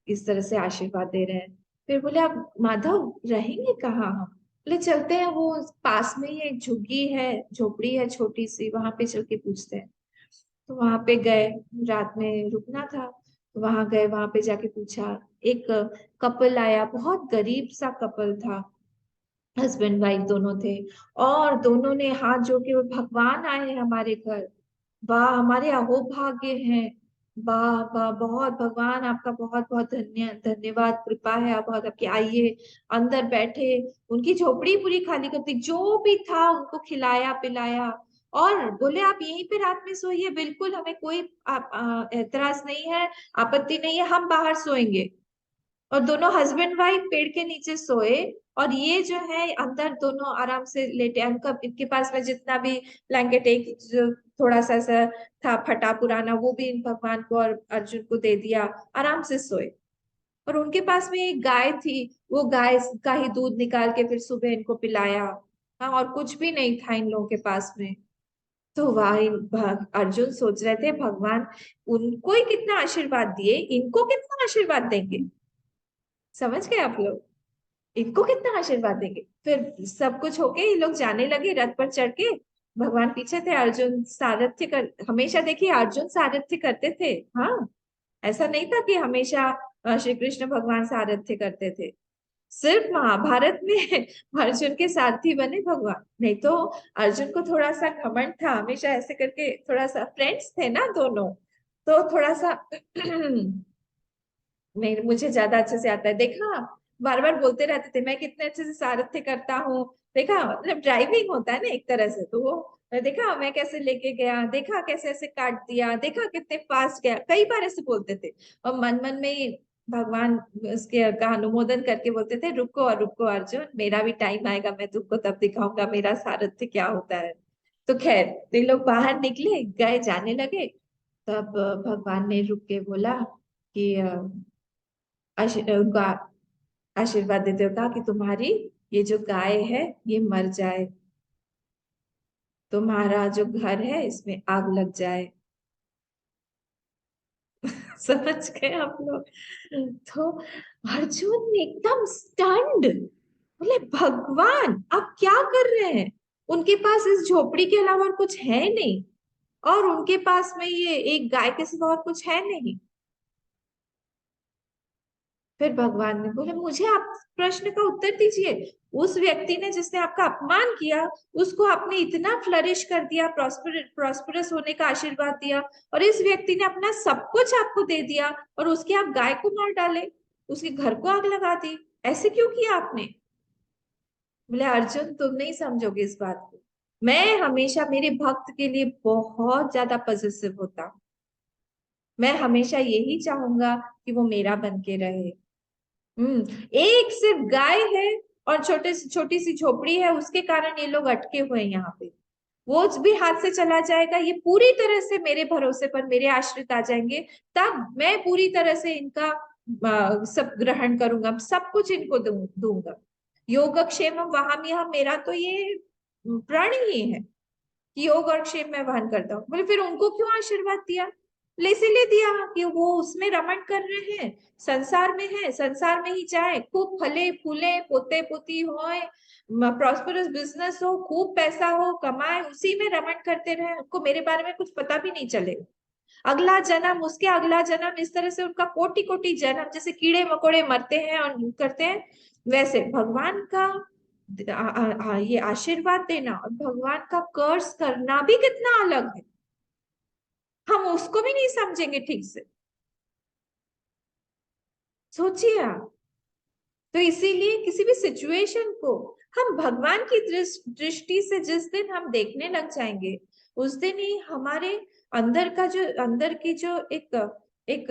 इस तरह से आशीर्वाद दे रहे हैं। फिर बोले, आप माधव रहेंगे कहाँ? हम बोले चलते हैं, वो पास में ही एक झुग्गी है, झोपड़ी है छोटी सी, वहां पे चल के पूछते हैं। तो वहां पे गए, रात में रुकना था। तो वहां गए, वहां पे जाके पूछा। एक कपल आया, बहुत गरीब सा कपल था, हस्बैंड वाइफ दोनों थे। और दोनों ने हाथ जोड़ के, भगवान आए हैं हमारे घर, वाह हमारे अहोभाग्य हैं, वाह वाह, बहुत भगवान आपका बहुत बहुत धन्यवाद, कृपा है आप बहुत आपकी, आइए अंदर बैठे। उनकी झोपड़ी पूरी खाली कर दी, जो भी था उनको खिलाया पिलाया। और बोले आप यहीं पे रात में सोइए, बिल्कुल हमें कोई एतराज नहीं है, आपत्ति नहीं है, हम बाहर सोएंगे। और दोनों हस्बैंड वाइफ पेड़ के नीचे सोए। और ये जो है अंदर दोनों आराम से लेटे। उनका, इनके पास में जितना भी ब्लैंकेट, एक जो थोड़ा सा सा था फटा पुराना, वो भी इन भगवान को और अर्जुन को दे दिया, आराम से सोए। और उनके पास में एक गाय थी, वो गाय का ही दूध निकाल के फिर सुबह इनको पिलाया। हाँ, और कुछ भी नहीं था इन लोगों के पास में। तो वाह, अर्जुन सोच रहे थे भगवान उनको ही कितना आशीर्वाद दिए, इनको कितना आशीर्वाद देंगे। समझ गए आप लोग? इनको कितना आशीर्वाद देंगे। फिर सब कुछ होके ये लोग जाने लगे रथ पर चढ़ के। भगवान पीछे थे, अर्जुन सारथ्य कर, हमेशा देखिए अर्जुन सारथ्य करते थे। हाँ, ऐसा नहीं था कि हमेशा श्री कृष्ण भगवान सारथ्य करते थे। सिर्फ महाभारत में अर्जुन के सारथी बने भगवान, नहीं तो अर्जुन को थोड़ा सा घमंड था, हमेशा ऐसे करके, थोड़ा सा फ्रेंड्स थे ना दोनों, तो थोड़ा सा नहीं, मुझे ज्यादा अच्छे से आता है, देखा, बार बार बोलते रहते थे मैं कितने अच्छे से सारथ्य करता हूँ। देखा, मतलब ड्राइविंग होता है ना एक तरह से, तो वो देखा मैं कैसे लेके गया, देखा कैसे ऐसे काट दिया, देखा कितने फास्ट गया, कई बार ऐसे बोलते थे। और मन मन में ही भगवान उसके का अनुमोदन करके बोलते थे, रुको और रुको अर्जुन, मेरा भी टाइम आएगा, मैं तुमको तब दिखाऊंगा मेरा सारथ्य क्या होता है। तो खैर, तो ये लोग बाहर निकले, गए, जाने लगे। तब भगवान ने रुक के बोला कि उनको आशीर्वाद देते हुए कहा कि तुम्हारी ये जो गाय है ये मर जाए, तुम्हारा जो घर है इसमें आग लग जाए। समझ गए आप लोग? तो अर्जुन एकदम स्टन्ड, बोले भगवान आप क्या कर रहे हैं? उनके पास इस झोपड़ी के अलावा और कुछ है नहीं, और उनके पास में ये एक गाय के सिवा और कुछ है नहीं। फिर भगवान ने बोले मुझे आप प्रश्न का उत्तर दीजिए। उस व्यक्ति ने जिसने आपका अपमान किया, उसको आपने इतना फ्लरिश कर दिया, प्रॉस्परस होने का आशीर्वाद दिया, और इस व्यक्ति ने अपना सब कुछ आपको दे दिया, और उसके आप गाय को मार डाले, उसके घर को आग लगा दी। ऐसे क्यों किया आपने? बोले अर्जुन तुम नहीं समझोगे इस बात को। मैं हमेशा मेरे भक्त के लिए बहुत ज्यादा पॉजिटिव होता हूँ। मैं हमेशा यही चाहूंगा कि वो मेरा बन के रहे। एक सिर्फ गाय है और छोटी सी झोपड़ी है, उसके कारण ये लोग अटके हुए हैं यहाँ पे। वो भी हाथ से चला जाएगा, ये पूरी तरह से मेरे भरोसे पर मेरे आश्रित आ जाएंगे, तब मैं पूरी तरह से इनका सब ग्रहण करूंगा, सब कुछ इनको दूंगा। योगक्षेम वहां में हम, मेरा तो ये प्रण ही है कि योग और क्षेम में वहन करता हूँ। बोले फिर उनको क्यों आशीर्वाद दिया? बोले इसीलिए दिया कि वो उसमें रमण कर रहे हैं, संसार में है, संसार में ही जाए, खूब फले फूले, पोते पोती होए, प्रॉस्परस बिजनेस हो, खूब पैसा हो, कमाए, उसी में रमण करते रहे, उनको मेरे बारे में कुछ पता भी नहीं चलेगा। अगला जन्म, उसके अगला जन्म, इस तरह से उनका कोटि कोटि जन्म, जैसे कीड़े मकोड़े मरते हैं और करते हैं, वैसे भगवान का ये आशीर्वाद देना और भगवान का कर्ज करना भी कितना अलग है। हम उसको भी नहीं समझेंगे ठीक से। सोचिए आप। तो इसीलिए किसी भी सिचुएशन को हम भगवान की दृष्टि से जिस दिन हम देखने लग जाएंगे, उस दिन ही हमारे अंदर की जो एक एक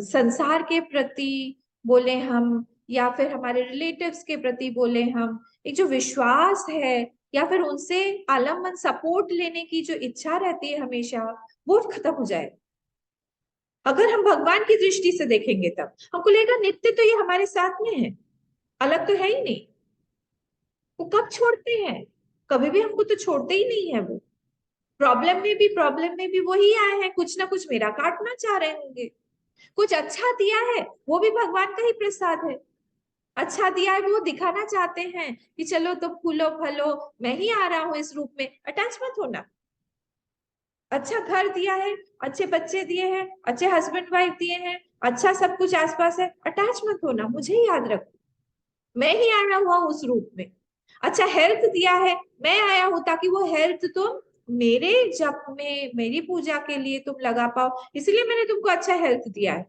संसार के प्रति बोले हम, या फिर हमारे रिलेटिव्स के प्रति बोले हम, एक जो विश्वास है, या फिर उनसे आलमन सपोर्ट लेने की जो इच्छा रहती है हमेशा, वो खत्म हो जाए। अगर हम भगवान की दृष्टि से देखेंगे तब हमको लगेगा नित्य तो ये हमारे साथ में है, अलग तो है ही नहीं। वो कब छोड़ते हैं? कभी भी हमको तो छोड़ते ही नहीं है वो। प्रॉब्लम में भी वही आए हैं, कुछ ना कुछ मेरा काटना चाह रहे होंगे। कुछ अच्छा दिया है, वो भी भगवान का ही प्रसाद है। अच्छा दिया है वो दिखाना चाहते हैं कि चलो तो फूलो फलो, मैं ही आ रहा हूं इस रूप में, अटैच मत होना। अच्छा घर दिया है, अच्छे बच्चे दिए हैं, अच्छे हस्बैंड वाइफ दिए हैं, अच्छा सब कुछ आसपास है, अटैच मत होना, मुझे ही याद रखो, मैं ही आया हुआ उस रूप में। अच्छा हेल्थ दिया है, मैं आया हूं ताकि वो हेल्थ तुम मेरे जप में, मेरी पूजा के लिए तुम लगा पाओ, इसलिए मैंने तुमको अच्छा हेल्थ दिया है।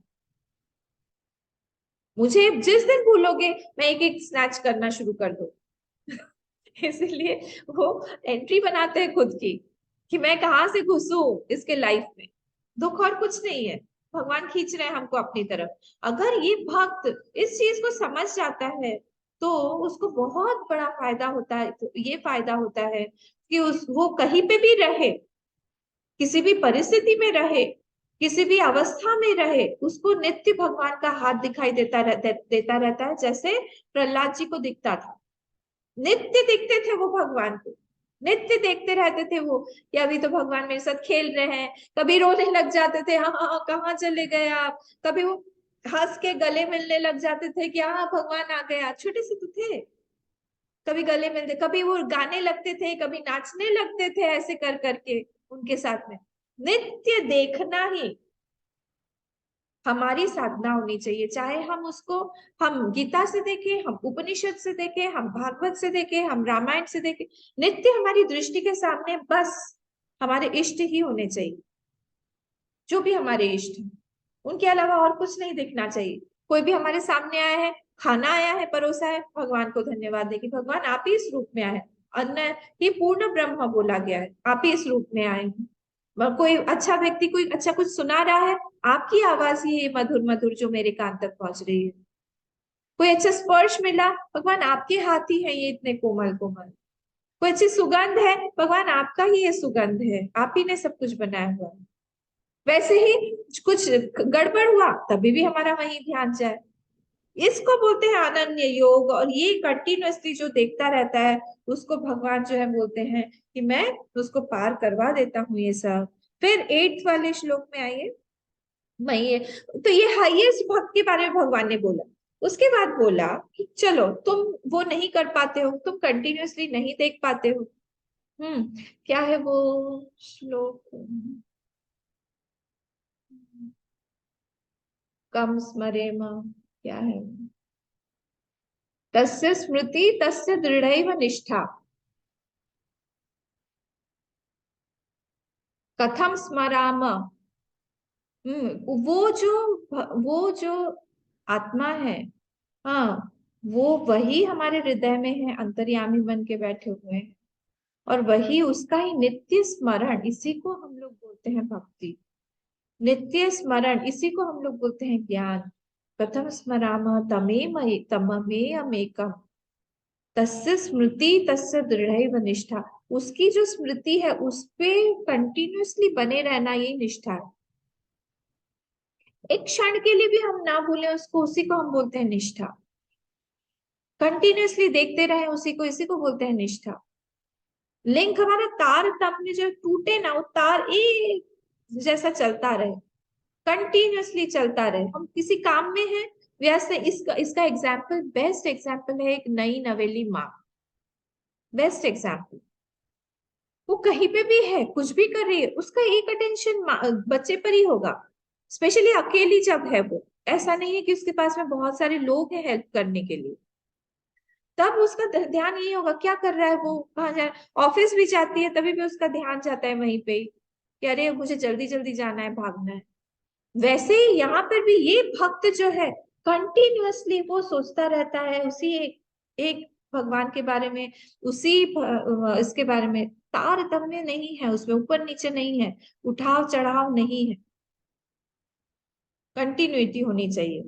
मुझे जिस दिन भूलोगे, मैं एक एक स्नैच करना शुरू कर दूं। इसीलिए वो एंट्री बनाते हैं खुद की, कि मैं कहाँ से घुसूं इसके लाइफ में। दुख और कुछ नहीं है, भगवान खींच रहे हैं हमको अपनी तरफ। अगर ये भक्त इस चीज को समझ जाता है, तो उसको बहुत बड़ा फायदा होता है। तो ये फायदा होता है कि उस वो कहीं पे भी रहे, किसी भी परिस्थिति में रहे, किसी भी अवस्था में रहे, उसको नित्य भगवान का हाथ दिखाई देता रहता है, जैसे प्रहलाद जी को दिखता था। नित्य दिखते थे वो भगवान को, नित्य देखते रहते थे वो कि अभी तो भगवान मेरे साथ खेल रहे हैं। कभी रोने लग जाते थे, हाँ हाँ कहाँ चले गए आप। कभी वो हंस के गले मिलने लग जाते थे कि हाँ भगवान आ गया, छोटे से तो थे। कभी गले मिलते, कभी वो गाने लगते थे, कभी नाचने लगते थे, ऐसे कर करके उनके साथ में। नित्य देखना ही हमारी साधना होनी चाहिए, चाहे हम उसको, हम गीता से देखें, हम उपनिषद से देखें, हम भागवत से देखें, हम रामायण से देखें, नित्य हमारी दृष्टि के सामने बस हमारे इष्ट ही होने चाहिए। जो भी हमारे इष्ट हैं, उनके अलावा और कुछ नहीं दिखना चाहिए। कोई भी हमारे सामने आया है, खाना आया है, परोसा है, भगवान को धन्यवाद दे कि भगवान आप ही इस रूप में आए हैं। अन्न ही पूर्ण ब्रह्म बोला गया है, आप ही इस रूप में आए हैं। कोई अच्छा व्यक्ति कोई अच्छा कुछ सुना रहा है, आपकी आवाज ही है मधुर मधुर जो मेरे कान तक पहुंच रही है। कोई अच्छा स्पर्श मिला, भगवान आपके हाथ ही है ये इतने कोमल कोमल। कोई अच्छी सुगंध है, भगवान आपका ही ये सुगंध है, आप ही ने सब कुछ बनाया हुआ है। वैसे ही कुछ गड़बड़ हुआ तभी भी हमारा वही ध्यान जाए। इसको बोलते हैं अनन्य योग, और ये कंटिन्यूअसली जो देखता रहता है, उसको भगवान जो है बोलते हैं कि मैं उसको पार करवा देता हूँ ये सब। फिर 8th वाले श्लोक में आइए। मैं ये, तो ये हाईएस्ट भक्त के बारे में भगवान ने बोला। उसके बाद बोला कि चलो तुम वो नहीं कर पाते हो, तुम कंटिन्यूअसली नहीं देख पाते हो। क्या है वो श्लोक, कम स्मरेम, क्या है, तस्य स्मृति तस्य दृढ़ैव निष्ठा, कथम स्मराम। वो जो आत्मा है, हाँ, वो वही हमारे हृदय में है, अंतर्यामी बन के बैठे हुए हैं, और वही उसका ही नित्य स्मरण, इसी को हम लोग बोलते हैं भक्ति। नित्य स्मरण इसी को हम लोग बोलते हैं ज्ञान। कथम स्मराम तममेयमेकम, तस्य स्मृति तस्य दृढ़ैव निष्ठा। उसकी जो स्मृति है उस पे कंटिन्यूअसली बने रहना, ये निष्ठा है। एक क्षण के लिए भी हम ना भूलें उसको, उसी को हम बोलते हैं निष्ठा। कंटिन्यूअसली देखते रहे उसी को, इसी को बोलते हैं निष्ठा। लिंक हमारा तार तम में जो टूटे ना, वो तार एक जैसा चलता रहे, कंटिन्यूअसली चलता रहे। हम किसी काम में हैं, वैसे इसका इसका एग्जाम्पल, बेस्ट एग्जाम्पल है एक नई नवेली माँ। बेस्ट एग्जाम्पल, वो कहीं पे भी है, कुछ भी कर रही है, उसका एक अटेंशन बच्चे पर ही होगा। स्पेशली अकेली जब है वो, ऐसा नहीं है कि उसके पास में बहुत सारे लोग हैं हेल्प करने के लिए, तब उसका ध्यान यही होगा क्या कर रहा है वो, कहाँ जा रहा है। ऑफिस भी जाती है तभी भी उसका ध्यान जाता है वहीं पे ही, कि अरे मुझे जल्दी जल्दी जाना है, भागना है। वैसे ही यहाँ पर भी ये भक्त जो है, कंटिन्यूअसली वो सोचता रहता है उसी एक भगवान के बारे में, उसी इसके बारे में। तारतम्य नहीं है उसमें, ऊपर नीचे नहीं है, उठाव चढ़ाव नहीं है, कंटिन्यूटी होनी चाहिए।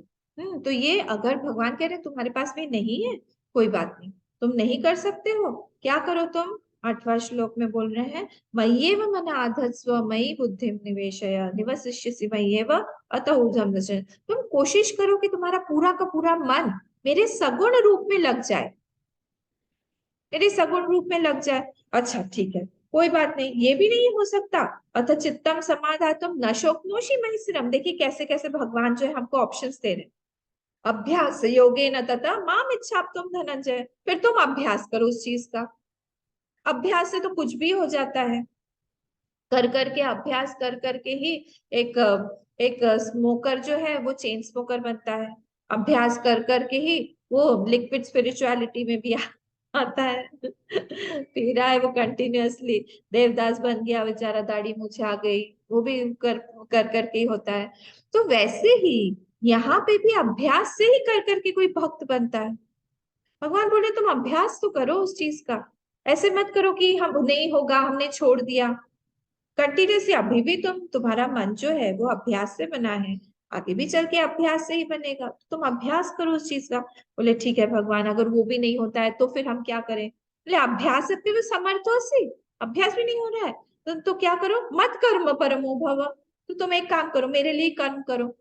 तो ये अगर भगवान कह रहे हैं तुम्हारे पास में नहीं है, कोई बात नहीं, तुम नहीं कर सकते हो, क्या करो तुम। 8वां श्लोक में बोल रहे हैं, मय्येव मन आधत्स्व मयि बुद्धिम निवेशय निवसिष्यसि मय्येव अतः ऊर्ध्वं दर्शय। तुम कोशिश करो कि तुम्हारा पूरा का पूरा मन मेरे सगुण रूप में लग जाए, मेरे सगुण रूप में लग जाए। अच्छा ठीक है, कोई बात नहीं, ये भी नहीं हो सकता। अथ चित्तम समाधातुम न शोकनोषि महि। देखिए कैसे कैसे भगवान जो है हमको ऑप्शंस दे रहे हैं। अभ्यास योगेन तथा माम इच्छाप्तुम धनंजय, फिर तुम अभ्यास करो उस चीज का। अभ्यास से तो कुछ भी हो जाता है, कर करके, अभ्यास कर करके ही एक एक स्मोकर जो है वो चेन स्मोकर बनता है। अभ्यास कर करके ही वो लिक्विड स्पिरिचुअलिटी में भी आता है। पी रहा है वो कंटिन्यूअसली, देवदास बन गया बेचारा, दाढ़ी मूछ आ गई, वो भी कर कर करके ही होता है। तो वैसे ही यहाँ पे भी अभ्यास से ही कर करके कोई भक्त बनता है। भगवान बोले तुम अभ्यास तो करो उस चीज का, ऐसे मत करो कि हम नहीं होगा हमने छोड़ दिया। कंटिन्यूसली अभी भी तुम्हारा मन जो है वो अभ्यास से बना है, आगे भी चल के अभ्यास से ही बनेगा, तो तुम अभ्यास करो उस चीज का। बोले ठीक है भगवान, अगर वो भी नहीं होता है तो फिर हम क्या करें। बोले अभ्यास पे भी समर्थो सी, अभ्यास भी नहीं हो रहा है तो क्या करो, मत कर्म परमो भव। तो तुम एक काम करो, मेरे लिए कर्म करो।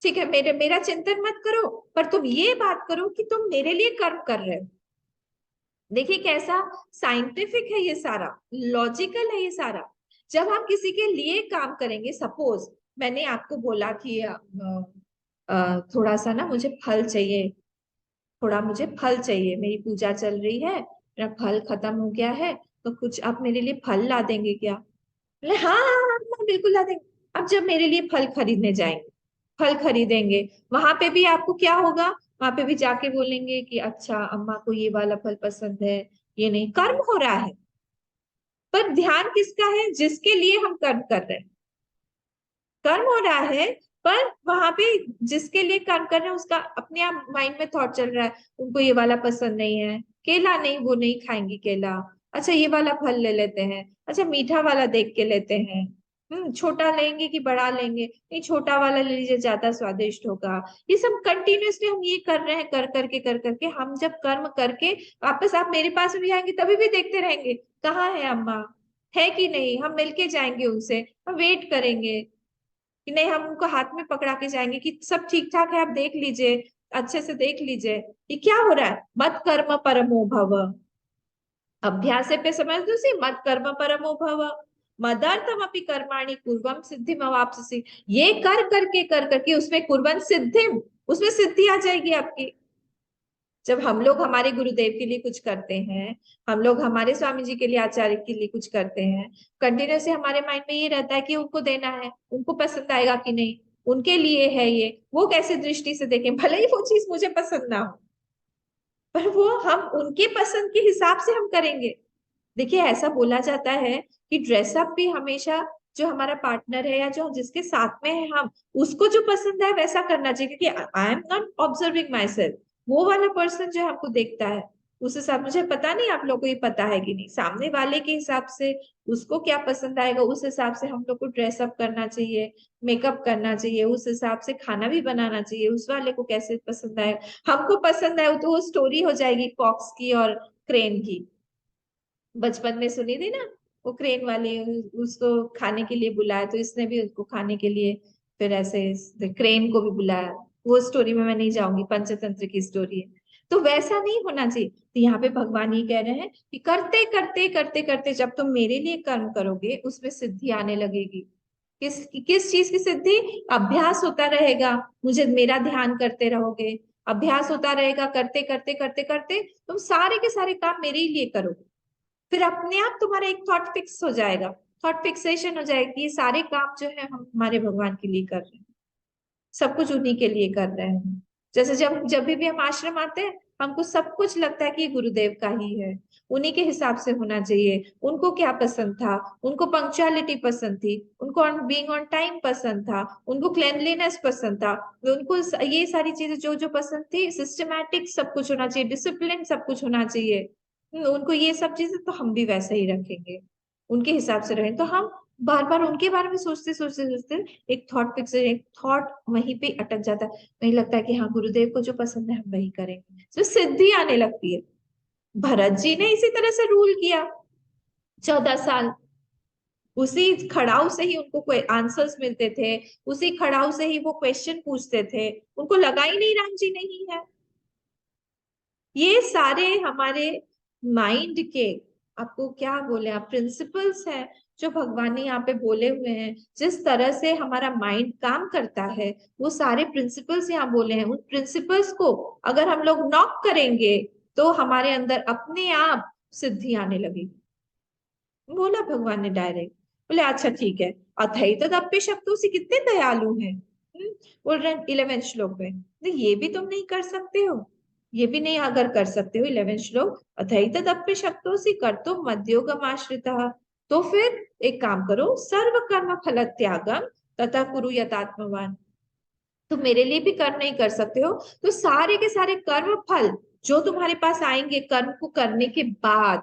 ठीक है, मेरा चिंतन मत करो, पर तुम ये बात करो कि तुम मेरे लिए कर्म कर रहे हो। देखिए कैसा साइंटिफिक है ये सारा, लॉजिकल है ये सारा। जब हम किसी के लिए काम करेंगे, सपोज मैंने आपको बोला कि थोड़ा सा ना मुझे फल चाहिए, थोड़ा मुझे फल चाहिए, मेरी पूजा चल रही है, मेरा फल खत्म हो गया है, तो कुछ आप मेरे लिए फल ला देंगे क्या। बोले हाँ हाँ हाँ हाँ, बिल्कुल ला देंगे। अब जब मेरे लिए फल खरीदने जाएंगे, फल खरीदेंगे, वहां पे भी आपको क्या होगा, वहां पे भी जाके बोलेंगे कि अच्छा अम्मा को ये वाला फल पसंद है, ये नहीं, कर्म हो रहा है। पर ध्यान किसका है, जिसके लिए हम कर्म कर रहे हैं, कर्म हो रहा है। पर वहां पे जिसके लिए कर्म कर रहे हैं उसका अपने आप माइंड में थॉट चल रहा है, उनको ये वाला पसंद नहीं है, केला नहीं, वो नहीं खाएंगी केला, अच्छा ये वाला फल ले लेते हैं, अच्छा मीठा वाला देख के लेते हैं। छोटा लेंगे कि बड़ा लेंगे, नहीं छोटा वाला ले लीजिए, ज्यादा स्वादिष्ट होगा। ये सब कंटिन्यूअसली हम ये कर रहे हैं, कर करके हम जब कर्म करके वापस आप मेरे पास भी आएंगे तभी भी देखते रहेंगे, कहाँ है अम्मा, है कि नहीं, हम मिलके जाएंगे उनसे, हम वेट करेंगे कि नहीं, हम उनको हाथ में पकड़ा के जाएंगे कि सब ठीक ठाक है, आप देख लीजिए, अच्छे से देख लीजिए। ये क्या हो रहा है, मत कर्म परमो भव। अभ्यास पे समझ दो सी, मत कर्म परमो भव। मदर्थमपि कर्माणि कुर्वम सिद्धिम अवाप्स्यसि। ये कर करके उसमें कुर्वन् सिद्धिम, उसमें सिद्धि आ जाएगी आपकी। जब हम लोग हमारे गुरुदेव के लिए कुछ करते हैं, हम लोग हमारे स्वामी जी के लिए, आचार्य के लिए कुछ करते हैं, कंटिन्यूसली हमारे माइंड में ये रहता है कि उनको देना है, उनको पसंद आएगा कि नहीं, उनके लिए है ये, वो कैसे दृष्टि से देखें, भले ही वो चीज मुझे पसंद ना हो, पर वो हम उनके पसंद के हिसाब से हम करेंगे। देखिए ऐसा बोला जाता है कि ड्रेसअप भी हमेशा जो हमारा पार्टनर है या जो जिसके साथ में है हम, उसको जो पसंद है वैसा करना चाहिए, क्योंकि I am not observing my self, वो वाला पर्सन जो हमको देखता है उस हिसाब, मुझे पता नहीं आप लोग को ये पता है कि नहीं, सामने वाले के हिसाब से उसको क्या पसंद आएगा उस हिसाब से हम लोग को ड्रेसअप करना चाहिए, मेकअप करना चाहिए, उस हिसाब से खाना भी बनाना चाहिए, उस वाले को कैसे पसंद आएगा, हमको पसंद आए तो वो स्टोरी हो जाएगी फॉक्स की और क्रेन की, बचपन में सुनी थी ना, वो क्रेन वाली, उसको खाने के लिए बुलाया तो इसने भी उसको खाने के लिए, फिर ऐसे क्रेन को भी बुलाया। वो स्टोरी में मैं नहीं जाऊंगी, पंचतंत्र की स्टोरी है। तो वैसा नहीं होना चाहिए। तो यहाँ पे भगवान ये कह रहे हैं कि करते करते करते करते जब तुम मेरे लिए कर्म करोगे उसमें सिद्धि आने लगेगी। किस चीज की सिद्धि? अभ्यास होता रहेगा, मुझे मेरा ध्यान करते रहोगे, अभ्यास होता रहेगा, करते करते करते करते तुम सारे के सारे काम मेरे ही लिए करोगे, फिर अपने आप तुम्हारा एक थॉट फिक्स हो जाएगा, थॉट फिक्सेशन हो जाएगा कि ये सारे काम जो है हम हमारे भगवान के लिए कर रहे हैं, सब कुछ उन्हीं के लिए कर रहे हैं। जैसे जब जब भी हम आश्रम आते हैं, हमको सब कुछ लगता है कि ये गुरुदेव का ही है, उन्हीं के हिसाब से होना चाहिए, उनको क्या पसंद था, उनको पंक्चुअलिटी पसंद थी, उनको बीइंग ऑन टाइम पसंद था, उनको क्लेanलीनेस पसंद था, उनको ये सारी चीजें जो जो पसंद थी, सिस्टमैटिक सब कुछ होना चाहिए, डिसिप्लिन सब कुछ होना चाहिए। उनको ये सब चीजें, तो हम भी वैसे ही रखेंगे, उनके हिसाब से रहें। तो हम बार बार उनके बारे में सोचते सोचते सोचते एक थॉट फिक्स, एक थॉट वहीं पे अटक जाता है, वहीं लगता है कि हाँ गुरुदेव को जो पसंद है हम वही करेंगे, तो सिद्धि आने लगती है। भरत जी ने इसी तरह से रूल किया 14 साल, उसी खड़ाऊ से ही उनको कोई आंसर्स मिलते थे, उसी खड़ाऊ से ही वो क्वेश्चन पूछते थे, उनको लगा ही नहीं राम जी नहीं है। ये सारे हमारे माइंड के, आपको क्या बोले आप, प्रिंसिपल्स हैं जो भगवान ने यहाँ पे बोले हुए हैं। जिस तरह से हमारा माइंड काम करता है, वो सारे प्रिंसिपल्स यहाँ बोले हैं। उन प्रिंसिपल्स को अगर हम लोग नॉक करेंगे तो हमारे अंदर अपने आप सिद्धि आने लगेगी, बोला भगवान ने डायरेक्ट। बोले अच्छा ठीक है, अथैतदप्य शब्दों से कितने दयालु हैं। बोल रहे हैं 11वें श्लोक में, तो ये भी तुम नहीं कर सकते हो, ये भी नहीं अगर कर सकते हो 11वें श्लोक, अथैतदप्य शब्दों से कर तो मध्योगम आश्रित, तो फिर एक काम करो, सर्व कर्म फल त्यागम तथा कुरु यतात्मवान। तो मेरे लिए भी कर्म नहीं कर सकते हो, तो सारे के सारे कर्म फल जो तुम्हारे पास आएंगे कर्म को करने के बाद,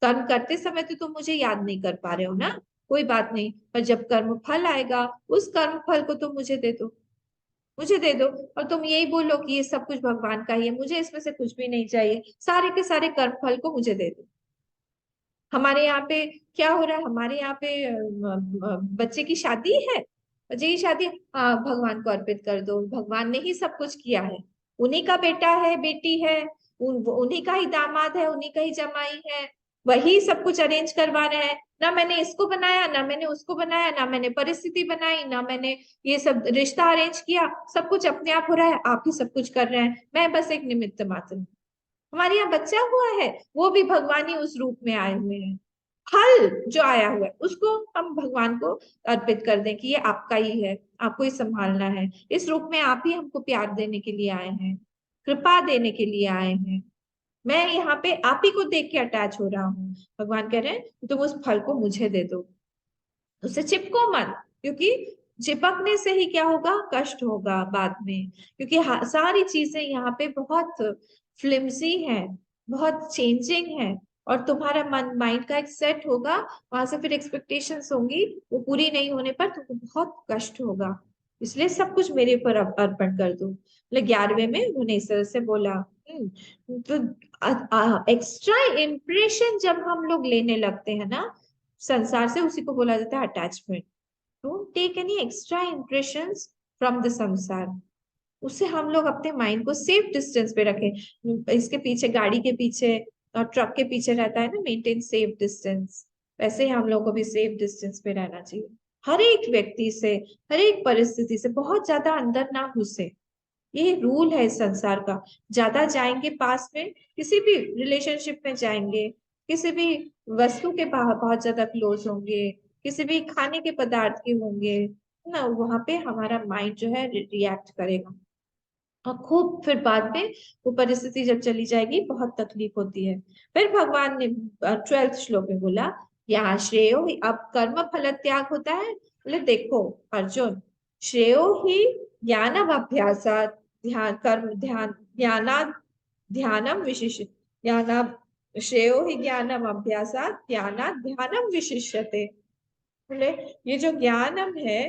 कर्म करते समय तो तुम मुझे याद नहीं कर पा रहे हो ना, कोई बात नहीं, पर जब कर्म फल आएगा उस कर्म फल को तुम मुझे दे दो, मुझे दे दो। और तुम यही बोलो कि ये सब कुछ भगवान का ही है, मुझे इसमें से कुछ भी नहीं चाहिए, सारे के सारे कर्म फल को मुझे दे दो। हमारे यहाँ पे क्या हो रहा है, हमारे यहाँ पे बच्चे की शादी है, बच्चे की शादी, हाँ भगवान को अर्पित कर दो, भगवान ने ही सब कुछ किया है, उन्हीं का बेटा है बेटी है, उन्हीं का ही दामाद है, उन्हीं का ही जमाई है, वही सब कुछ अरेंज करवा रहे हैं। ना मैंने इसको बनाया, ना मैंने उसको बनाया, ना मैंने परिस्थिति बनाई, ना मैंने ये सब रिश्ता अरेंज किया, सब कुछ अपने आप हो रहा है, आप ही सब कुछ कर रहे हैं, मैं बस एक निमित्त मात्र हूँ। हमारे यहाँ बच्चा हुआ है, वो भी भगवान ही उस रूप में आए हुए हैं, फल जो आया हुआ है उसको हम भगवान को अर्पित कर दें कि ये आपका ही है, आपको ही संभालना है, इस रूप में आप ही हमको प्यार देने के लिए आए हैं, कृपा देने के लिए आए हैं, मैं यहाँ पे आप ही को देख के अटैच हो रहा हूँ। भगवान कह रहे हैं तुम उस फल को मुझे दे दो, उससे चिपको मत, क्योंकि चिपकने से ही क्या होगा, कष्ट होगा बाद में, क्योंकि सारी चीजें यहाँ पे बहुत फ्लिम्सी है, बहुत चेंजिंग है, और तुम्हारा मन माइंड का एक सेट होगा, वहां से फिर एक्सपेक्टेशंस होंगी, वो पूरी नहीं होने पर तुमको बहुत कष्ट होगा, इसलिए सब कुछ मेरे पर अर्पण कर दो। मतलब 11वें में उन्होंने इस तरह से बोला। तो एक्स्ट्रा इम्प्रेशन जब हम लोग लेने लगते हैं ना संसार से, उसी को बोला जाता है attachment. Don't take any extra impressions from the sansar, उससे हम लोग अपने माइंड को सेफ डिस्टेंस पे रखें। इसके पीछे, गाड़ी के पीछे और ट्रक के पीछे रहता है ना, मेंटेन सेफ डिस्टेंस, वैसे ही हम लोग को भी सेफ डिस्टेंस पे रहना चाहिए, हर एक व्यक्ति से, हर एक परिस्थिति से बहुत ज्यादा अंदर ना घुसे। ये रूल है इस संसार का। ज्यादा जाएंगे पास में, किसी भी रिलेशनशिप में जाएंगे, किसी भी वस्तु के बहुत ज्यादा क्लोज होंगे, किसी भी खाने के पदार्थ के होंगे ना, वहां पे हमारा माइंड जो है रिएक्ट करेगा। और खूब फिर बाद में वो परिस्थिति जब चली जाएगी बहुत तकलीफ होती है। फिर भगवान ने 12th श्लोक में बोला, यहाँ श्रेयो ही, अब कर्म फल त्याग होता है। बोले देखो अर्जुन, श्रेयो ही ज्ञानम अभ्यासात, ध्यान कर्म ध्यान ज्ञाना ध्यानम विशिष्य, ज्ञाना श्रेयो ही ज्ञानम अभ्यासात ध्याना ध्यानम विशिष्यते। बोले ये जो ज्ञानम है,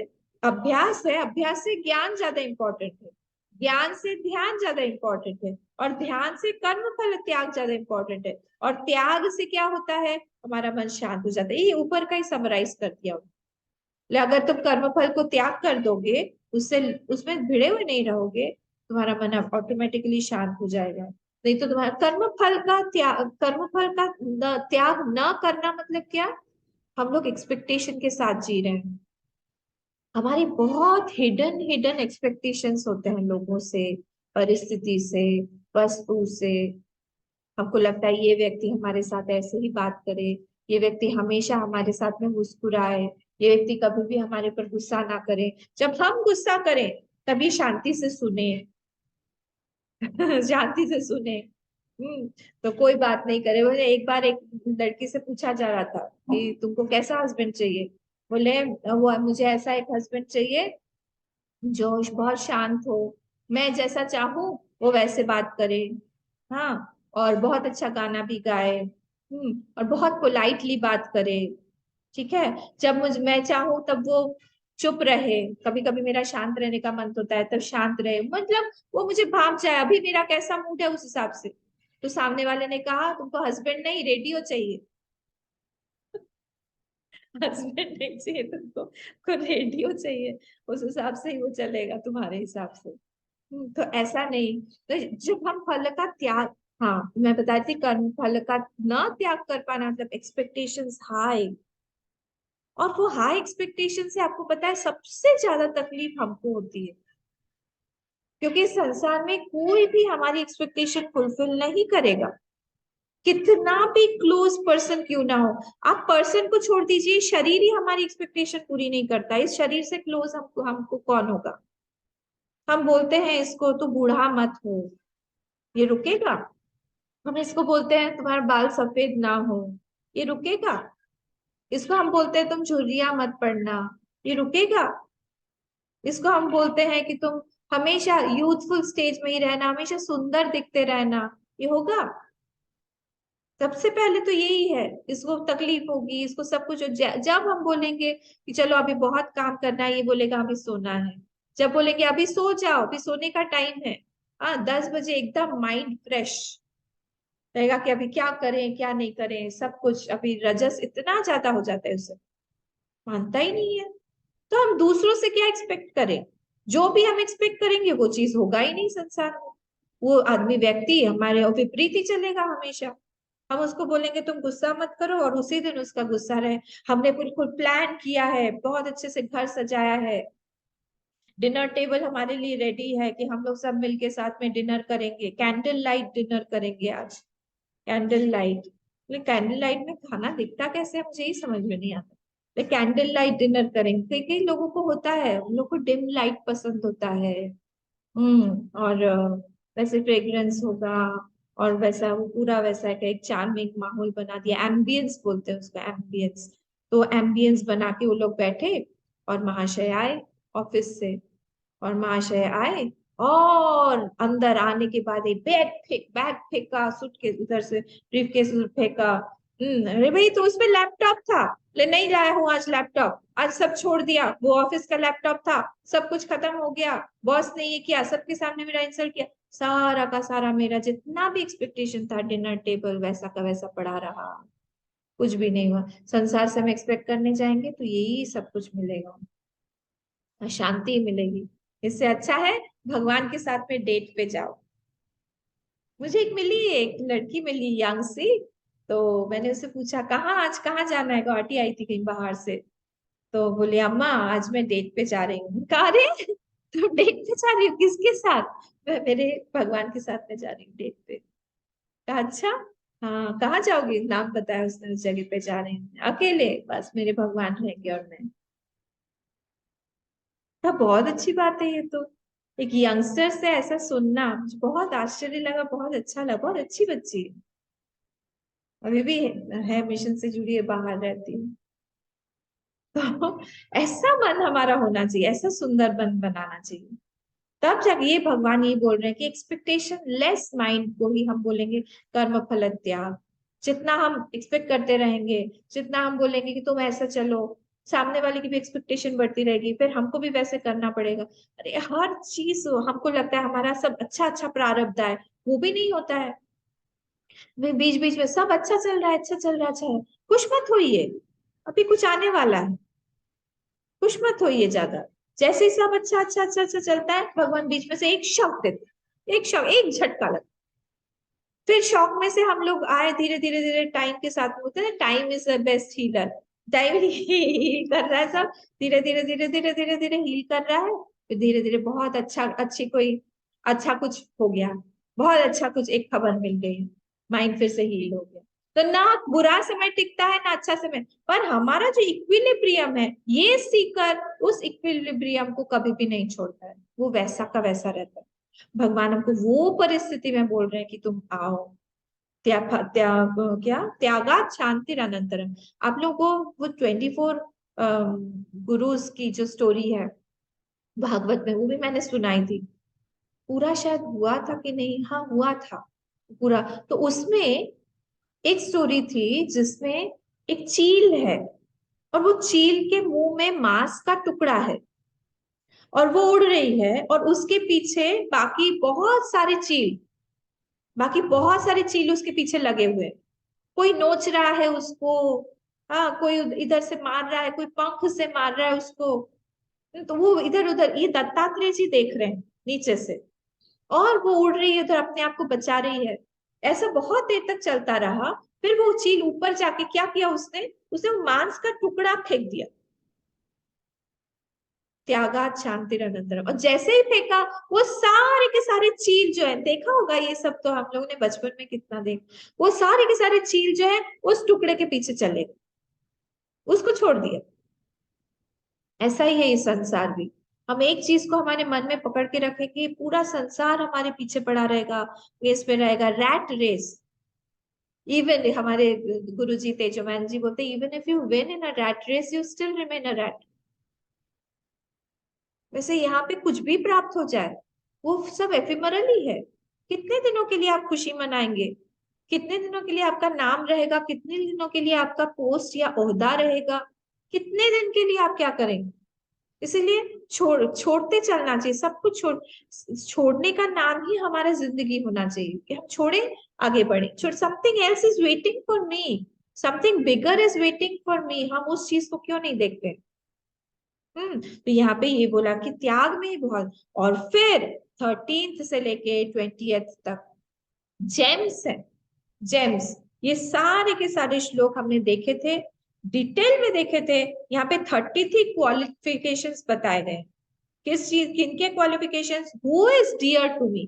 अभ्यास है, अभ्यास से ज्ञान ज्यादा इंपॉर्टेंट है, ज्ञान से ध्यान ज्यादा इंपॉर्टेंट है, और ध्यान से कर्म फल त्याग ज्यादा इंपॉर्टेंट है, और त्याग से क्या होता है, हमारा मन शांत हो जाता है। ये ऊपर का ही समराइज कर दिया। अगर तुम कर्म फल को त्याग कर दोगे, उससे उसमें भिड़े हुए नहीं रहोगे, तुम्हारा मन ऑटोमेटिकली शांत हो जाएगा। नहीं तो तुम्हारा कर्म फल का त्याग, कर्म फल का त्याग न करना मतलब क्या, हम लोग एक्सपेक्टेशन के साथ जी रहे हैं। हमारी बहुत हिडन हिडन एक्सपेक्टेशंस होते हैं लोगों से, परिस्थिति से, वस्तु से। हमको लगता है ये व्यक्ति हमारे साथ ऐसे ही बात करे, ये व्यक्ति हमेशा हमारे साथ में मुस्कुराए, ये व्यक्ति कभी भी हमारे पर गुस्सा ना करे। जब हम गुस्सा करें तभी शांति से सुने। शांति से सुने। हम्म। तो कोई बात नहीं करे। बोले एक बार एक लड़की से पूछा जा रहा था कि तुमको कैसा हस्बैंड चाहिए। बोले वो मुझे ऐसा एक हस्बैंड चाहिए जो बहुत शांत हो, मैं जैसा चाहूं वो वैसे बात करे, हाँ, और बहुत अच्छा गाना भी गाए, और बहुत पोलाइटली बात करे। ठीक है, जब मैं चाहूं तब वो चुप रहे, कभी कभी मेरा शांत रहने का मन होता है तब शांत रहे, मतलब वो मुझे भाप जाए, अभी मेरा कैसा मूड है उस हिसाब से। तो सामने वाले ने कहा तुमको हस्बैंड नहीं रेडियो चाहिए। हस्बैंड नहीं चाहिए तुमको, को रेडियो चाहिए, उस हिसाब से ही वो चलेगा तुम्हारे हिसाब से। तो ऐसा नहीं। तो जब हम फल का त्याग, हाँ मैं बताती, कर्म फल का न त्याग कर पाना मतलब एक्सपेक्टेशंस हाई। और वो हाई एक्सपेक्टेशन से आपको पता है सबसे ज्यादा तकलीफ हमको होती है, क्योंकि इस संसार में कोई भी हमारी एक्सपेक्टेशन फुलफिल नहीं करेगा, कितना भी क्लोज पर्सन क्यों ना हो। आप पर्सन को छोड़ दीजिए, शरीर ही हमारी एक्सपेक्टेशन पूरी नहीं करता, इस शरीर से क्लोज हमको हमको कौन होगा। हम बोलते हैं इसको तो बूढ़ा मत हो, ये रुकेगा। हम इसको बोलते हैं तुम्हारा बाल सफेद ना हो, ये रुकेगा। इसको हम बोलते हैं तुम झुर्रियां मत पड़ना, ये रुकेगा। इसको हम बोलते हैं कि तुम हमेशा यूथफुल स्टेज में ही रहना, हमेशा सुंदर दिखते रहना, ये होगा। सबसे पहले तो यही है, इसको तकलीफ होगी, इसको सब कुछ जब हम बोलेंगे कि चलो अभी बहुत काम करना है, ये बोलेगा अभी सोना है। जब बोलेंगे अभी सो जाओ, अभी सोने का टाइम है, हाँ 10 बजे एकदम माइंड फ्रेश रहेगा कि अभी क्या करें क्या नहीं करें, सब कुछ अभी रजस इतना ज्यादा हो जाता है उसे, मानता ही नहीं है। तो हम दूसरों से क्या एक्सपेक्ट करें, जो भी हम एक्सपेक्ट करेंगे वो चीज होगा ही नहीं संसार में। वो आदमी व्यक्ति हमारे विपरीत ही चलेगा हमेशा। हम उसको बोलेंगे तुम गुस्सा मत करो और उसी दिन उसका गुस्सा रहे। हमने बिल्कुल प्लान किया है, बहुत अच्छे से घर सजाया है, डिनर टेबल हमारे लिए रेडी है कि हम लोग सब मिलके साथ में डिनर करेंगे, कैंडल लाइट डिनर करेंगे आज। कैंडल लाइट, कैंडल लाइट में खाना दिखता कैसे है मुझे ही समझ में नहीं आता। लेकिन कैंडल लाइट डिनर करेंगे, कई कई लोगों को होता है, उन लोग को डिम लाइट पसंद होता है। और वैसे फ्रेग्रेंस होगा, और वैसा वो पूरा वैसा एक चार्मिंग माहौल बना दिया, एम्बियंस बोलते हैं उसका, एम्बियंस। तो एम्बियंस बना के वो लोग बैठे, और महाशय आए ऑफिस से, और महाशय आए, और अंदर आने के बाद एक बैग फेंका, सूटकेस उधर से ब्रीफकेस फेंका। अरे भाई तो उसमें लैपटॉप था। ले नहीं लाया हूँ आज लैपटॉप, आज सब छोड़ दिया, वो ऑफिस का लैपटॉप था, सब कुछ खत्म हो गया, बॉस ने ये किया, सबके सामने मेरा इंसल्ट किया, सारा का सारा मेरा जितना भी एक्सपेक्टेशन था डिनर टेबल वैसा का वैसा पड़ा रहा, कुछ भी नहीं हुआ। संसार से हम एक्सपेक्ट करने जाएंगे तो यही सब कुछ मिलेगा, शांति मिलेगी। इससे अच्छा है भगवान के साथ में डेट पे जाओ। मुझे एक मिली, एक लड़की मिली यंग सी, तो मैंने उससे पूछा कहाँ, आज कहाँ जाना है, गुवाहाटी आई थी कहीं बाहर से। तो बोले अम्मा आज मैं डेट पे जा रही हूँ। कहा रे तो डेट पे जा रही हूँ किसके साथ? मैं मेरे भगवान के साथ में जा रही हूँ डेट पे। कहा अच्छा, हाँ कहाँ जाओगी, नाम बताया उसने, उस जगह पे जा रही हूँ अकेले, बस मेरे भगवान रहेंगे और मैं। कहा बहुत अच्छी बात है ये तो, एक यंगस्टर से ऐसा सुनना मुझे बहुत आश्चर्य लगा, बहुत अच्छा लगा, बहुत अच्छी बच्ची है। अभी भी है मिशन से जुड़ी है, बाहर रहती है। तो ऐसा मन हमारा होना चाहिए, ऐसा सुंदर मन बनाना चाहिए। तब जाके ये भगवान ये बोल रहे हैं कि एक्सपेक्टेशन लेस माइंड को ही हम बोलेंगे कर्म फल त्याग। जितना हम एक्सपेक्ट करते रहेंगे, जितना हम बोलेंगे कि तुम ऐसा चलो, सामने वाले की भी एक्सपेक्टेशन बढ़ती रहेगी, फिर हमको भी वैसे करना पड़ेगा। अरे हर चीज हमको लगता है हमारा सब अच्छा अच्छा प्रारब्ध है, वो भी नहीं होता है। बीच बीच में सब अच्छा चल रहा है, अच्छा चल रहा है, अच्छा है, खुश मत होइए, अभी कुछ आने वाला है, खुश मत होइए ज्यादा। जैसे ही सब अच्छा अच्छा अच्छा अच्छा चलता है, भगवान बीच में से एक शॉक देते, एक शॉक, एक झटका लगता। फिर शॉक में से हम लोग आए, धीरे धीरे धीरे टाइम के साथ में, होते हैं time is the best healer. Time heal कर रहा है सब, धीरे धीरे धीरे धीरे धीरे धीरे हील कर रहा है। फिर धीरे धीरे बहुत अच्छा, अच्छी कोई अच्छा कुछ हो गया, बहुत अच्छा कुछ एक खबर मिल गई, माइंड फिर से हील हो गया। तो ना बुरा समय टिकता है ना अच्छा समय, पर हमारा जो इक्विलिब्रियम है, ये सीकर उस इक्विलिब्रियम को कभी भी नहीं छोड़ता है, वो वैसा का वैसा रहता है। भगवान हमको वो परिस्थिति में बोल रहे हैं कि तुम आओ। त्याग क्या, त्यागात शांति अनंतरम। आप लोगों को वो 24 गुरुज की जो स्टोरी है भागवत में, वो भी मैंने सुनाई थी। पूरा शायद हुआ था कि नहीं, हाँ हुआ था पूरा। तो उसमें एक स्टोरी थी जिसमें एक चील है, और वो चील के मुंह में मांस का टुकड़ा है, और वो उड़ रही है, और उसके पीछे बाकी बहुत सारे चील उसके पीछे लगे हुए हैं। कोई नोच रहा है उसको, हाँ कोई इधर से मार रहा है, कोई पंख से मार रहा है उसको। तो वो इधर उधर, ये दत्तात्रेय जी देख रहे हैं नीचे से, और वो उड़ रही है उधर, अपने आप को बचा रही है। ऐसा बहुत देर तक चलता रहा। फिर वो चील ऊपर जाके क्या किया उसने, उसने वो मांस का टुकड़ा फेंक दिया। त्यागात शांति अनंतरम। और जैसे ही फेंका, वो सारे के सारे चील जो है, देखा होगा ये सब तो हम लोगों ने बचपन में कितना देख, वो सारे के सारे चील जो है उस टुकड़े के पीछे चले गए, उसको छोड़ दिया। ऐसा ही है ये संसार भी। हम एक चीज को हमारे मन में पकड़ के रखें कि पूरा संसार हमारे पीछे पड़ा रहेगा, रेस में रहेगा, रैट रेस। इवन हमारे गुरु जी तेजोमैन जी बोलते, even if you win in a rat race you still remain a rat. वैसे यहाँ पे कुछ भी प्राप्त हो जाए, वो सब एफिमरल ही है। कितने दिनों के लिए आप खुशी मनाएंगे, कितने दिनों के लिए आपका नाम रहेगा, कितने दिनों के लिए आपका पोस्ट या ओहदा रहेगा, कितने दिन के लिए आप क्या करेंगे? इसीलिए छोड़ते चलना चाहिए सब कुछ। छोड़ने का नाम ही हमारा जिंदगी होना चाहिए, कि हम छोड़े, आगे बढ़े, छोड़, something else is waiting for me, something bigger is waiting for me, हम उस चीज को क्यों नहीं देखते? तो यहाँ पे ये बोला कि त्याग में ही बहुत। और फिर 13th से लेके 20th तक जेम्स है, जेम्स। ये सारे के सारे श्लोक हमने देखे थे, डिटेल में देखे थे। यहाँ पे 33 क्वालिफिकेशंस बताए गए, किस चीज, किनके qualifications, who is dear to me.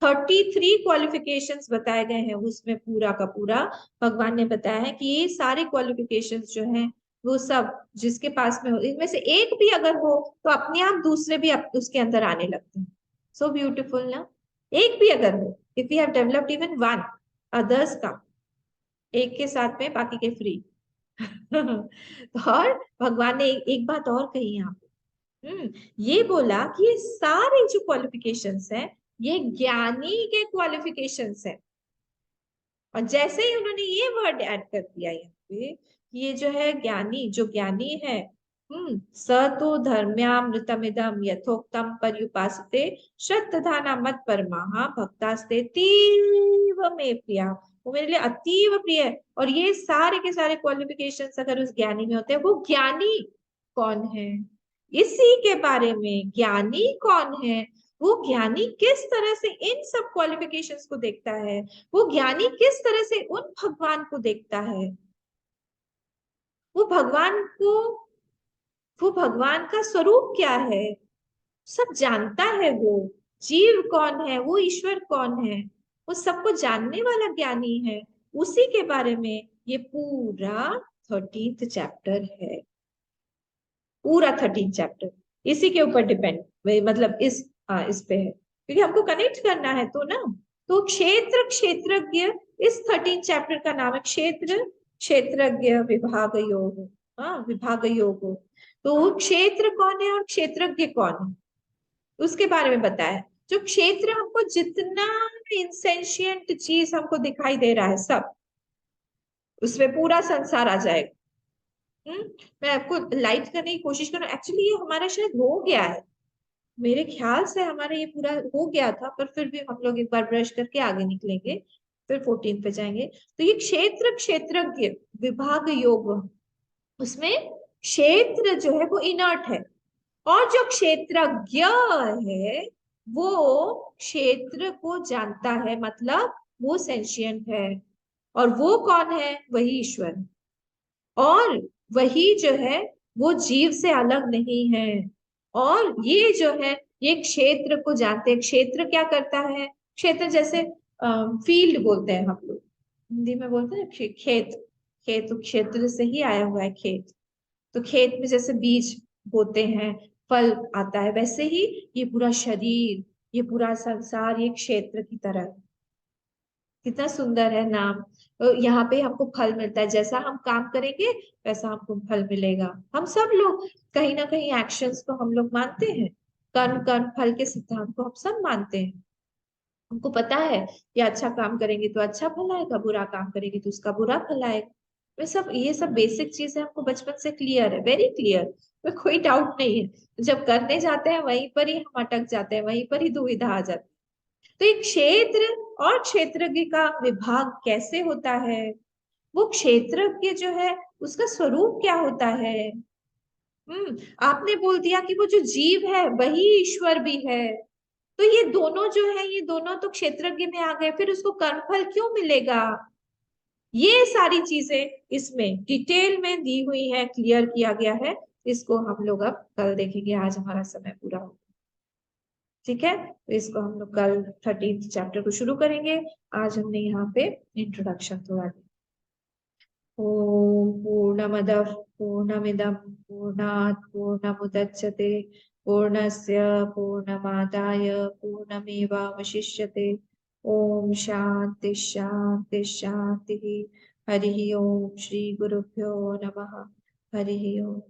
33 qualifications बताए गए हैं उसमें, पूरा का पूरा भगवान ने बताया है कि ये सारे क्वालिफिकेशंस जो हैं, वो सब जिसके पास में हो, इनमें से एक भी अगर हो, तो अपने आप दूसरे भी उसके अंदर आने लगते हैं। सो ब्यूटीफुल ना। एक भी अगर हो, if you have developed even one, others का, एक के साथ में बाकी के फ्री। और भगवान ने एक बात और कही यहाँ पे। ये बोला कि ये सारे जो क्वालिफिकेशंस हैं, ये ज्ञानी के क्वालिफिकेशंस हैं। और जैसे ही उन्होंने ये वर्ड ऐड कर दिया यहाँ पे, ये जो है ज्ञानी, जो ज्ञानी है, स तो धर्म्यामृतमिदम यथोक्तम पर्युपासते श्रद्धाना मत परमाः भक्तास्ते तीव में प्रिया। वो मेरे लिए अतीव प्रिय है। और ये सारे के सारे क्वालिफिकेशंस अगर उस ज्ञानी में होते हैं, वो ज्ञानी कौन है, इसी के बारे में, ज्ञानी कौन है, वो ज्ञानी किस तरह से इन सब क्वालिफिकेशंस को देखता है, वो ज्ञानी किस तरह से उन भगवान को देखता है, वो भगवान को, वो भगवान का स्वरूप क्या है, सब जानता है वो। जीव कौन है, वो ईश्वर कौन है, वो सबको जानने वाला ज्ञानी है। उसी के बारे में ये पूरा 13th चैप्टर है, पूरा 13th चैप्टर इसी के ऊपर डिपेंड, मतलब इस पे है, क्योंकि हमको कनेक्ट करना है तो ना। तो क्षेत्र क्षेत्रज्ञ, इस 13th चैप्टर का नाम है क्षेत्र क्षेत्रज्ञ विभाग योग। हाँ, विभाग योग। तो क्षेत्र कौन है और क्षेत्रज्ञ कौन है, उसके बारे में बताया। जो क्षेत्र हमको जितना इंसेंशियंट चीज हमको दिखाई दे रहा है सब, उसमें पूरा संसार आ जाएगा। हम्म मैं आपको लाइट करने की कोशिश करूँ, एक्चुअली ये हमारा शायद हो गया है, मेरे ख्याल से हमारा ये पूरा हो गया था, पर फिर भी हम लोग एक बार ब्रश करके आगे निकलेंगे, फिर 14 पे जाएंगे। तो ये क्षेत्र क्षेत्रज्ञ विभाग योग, उसमें क्षेत्र जो है वो इनर्ट है, और जो क्षेत्रज्ञ है वो क्षेत्र को जानता है, मतलब वो सेंशियंट है। और वो कौन है, वही ईश्वर। और वही जो है वो जीव से अलग नहीं है। और ये जो है, ये क्षेत्र को जानते हैं। क्षेत्र क्या करता है, क्षेत्र जैसे फील्ड बोलते हैं हम लोग, हिंदी में बोलते हैं खेत। खेत तो क्षेत्र से ही आया हुआ है, खेत। तो खेत में जैसे बीज बोते हैं, फल आता है, वैसे ही ये पूरा शरीर, ये पूरा संसार, ये क्षेत्र की तरह है। कितना सुंदर है नाम। तो यहाँ पे हमको फल मिलता है, जैसा हम काम करेंगे वैसा हमको फल मिलेगा। हम सब लोग कहीं ना कहीं एक्शंस को हम लोग मानते हैं, कर्म कर्म फल के सिद्धांत को हम सब मानते हैं। हमको पता है कि अच्छा काम करेंगे तो अच्छा फल आएगा, बुरा काम करेंगे तो उसका बुरा फल आएगा। ये सब बेसिक चीजें हमको बचपन से क्लियर है, वेरी क्लियर, में कोई डाउट नहीं है। जब करने जाते हैं वहीं पर ही हम अटक जाते हैं, वहीं पर ही दुविधा आ जाती है। तो एक क्षेत्र और क्षेत्रज्ञ का विभाग कैसे होता है, वो क्षेत्रज्ञ जो है उसका स्वरूप क्या होता है। आपने बोल दिया कि वो जो जीव है वही ईश्वर भी है। तो ये दोनों जो है, ये दोनों तो क्षेत्रज्ञ में आ गए, फिर उसको कर्मफल क्यों मिलेगा। ये सारी चीजें इसमें डिटेल में दी हुई है, क्लियर किया गया है। इसको हम लोग अब कल देखेंगे, आज हमारा समय पूरा हो, ठीक है। तो इसको हम लोग कल 13th चैप्टर को शुरू करेंगे। आज हमने यहाँ पे इंट्रोडक्शन थोड़ा दिया। ओम पूर्णमदः पूर्णमिदं पूर्णात् पूर्णमुदच्यते पूर्णस्य पूर्णमादाय पूर्णमेवावशिष्यते। ओम शांति शांति शांति। हरि ओम। श्री गुरुभ्यो नमः। हरि ओम।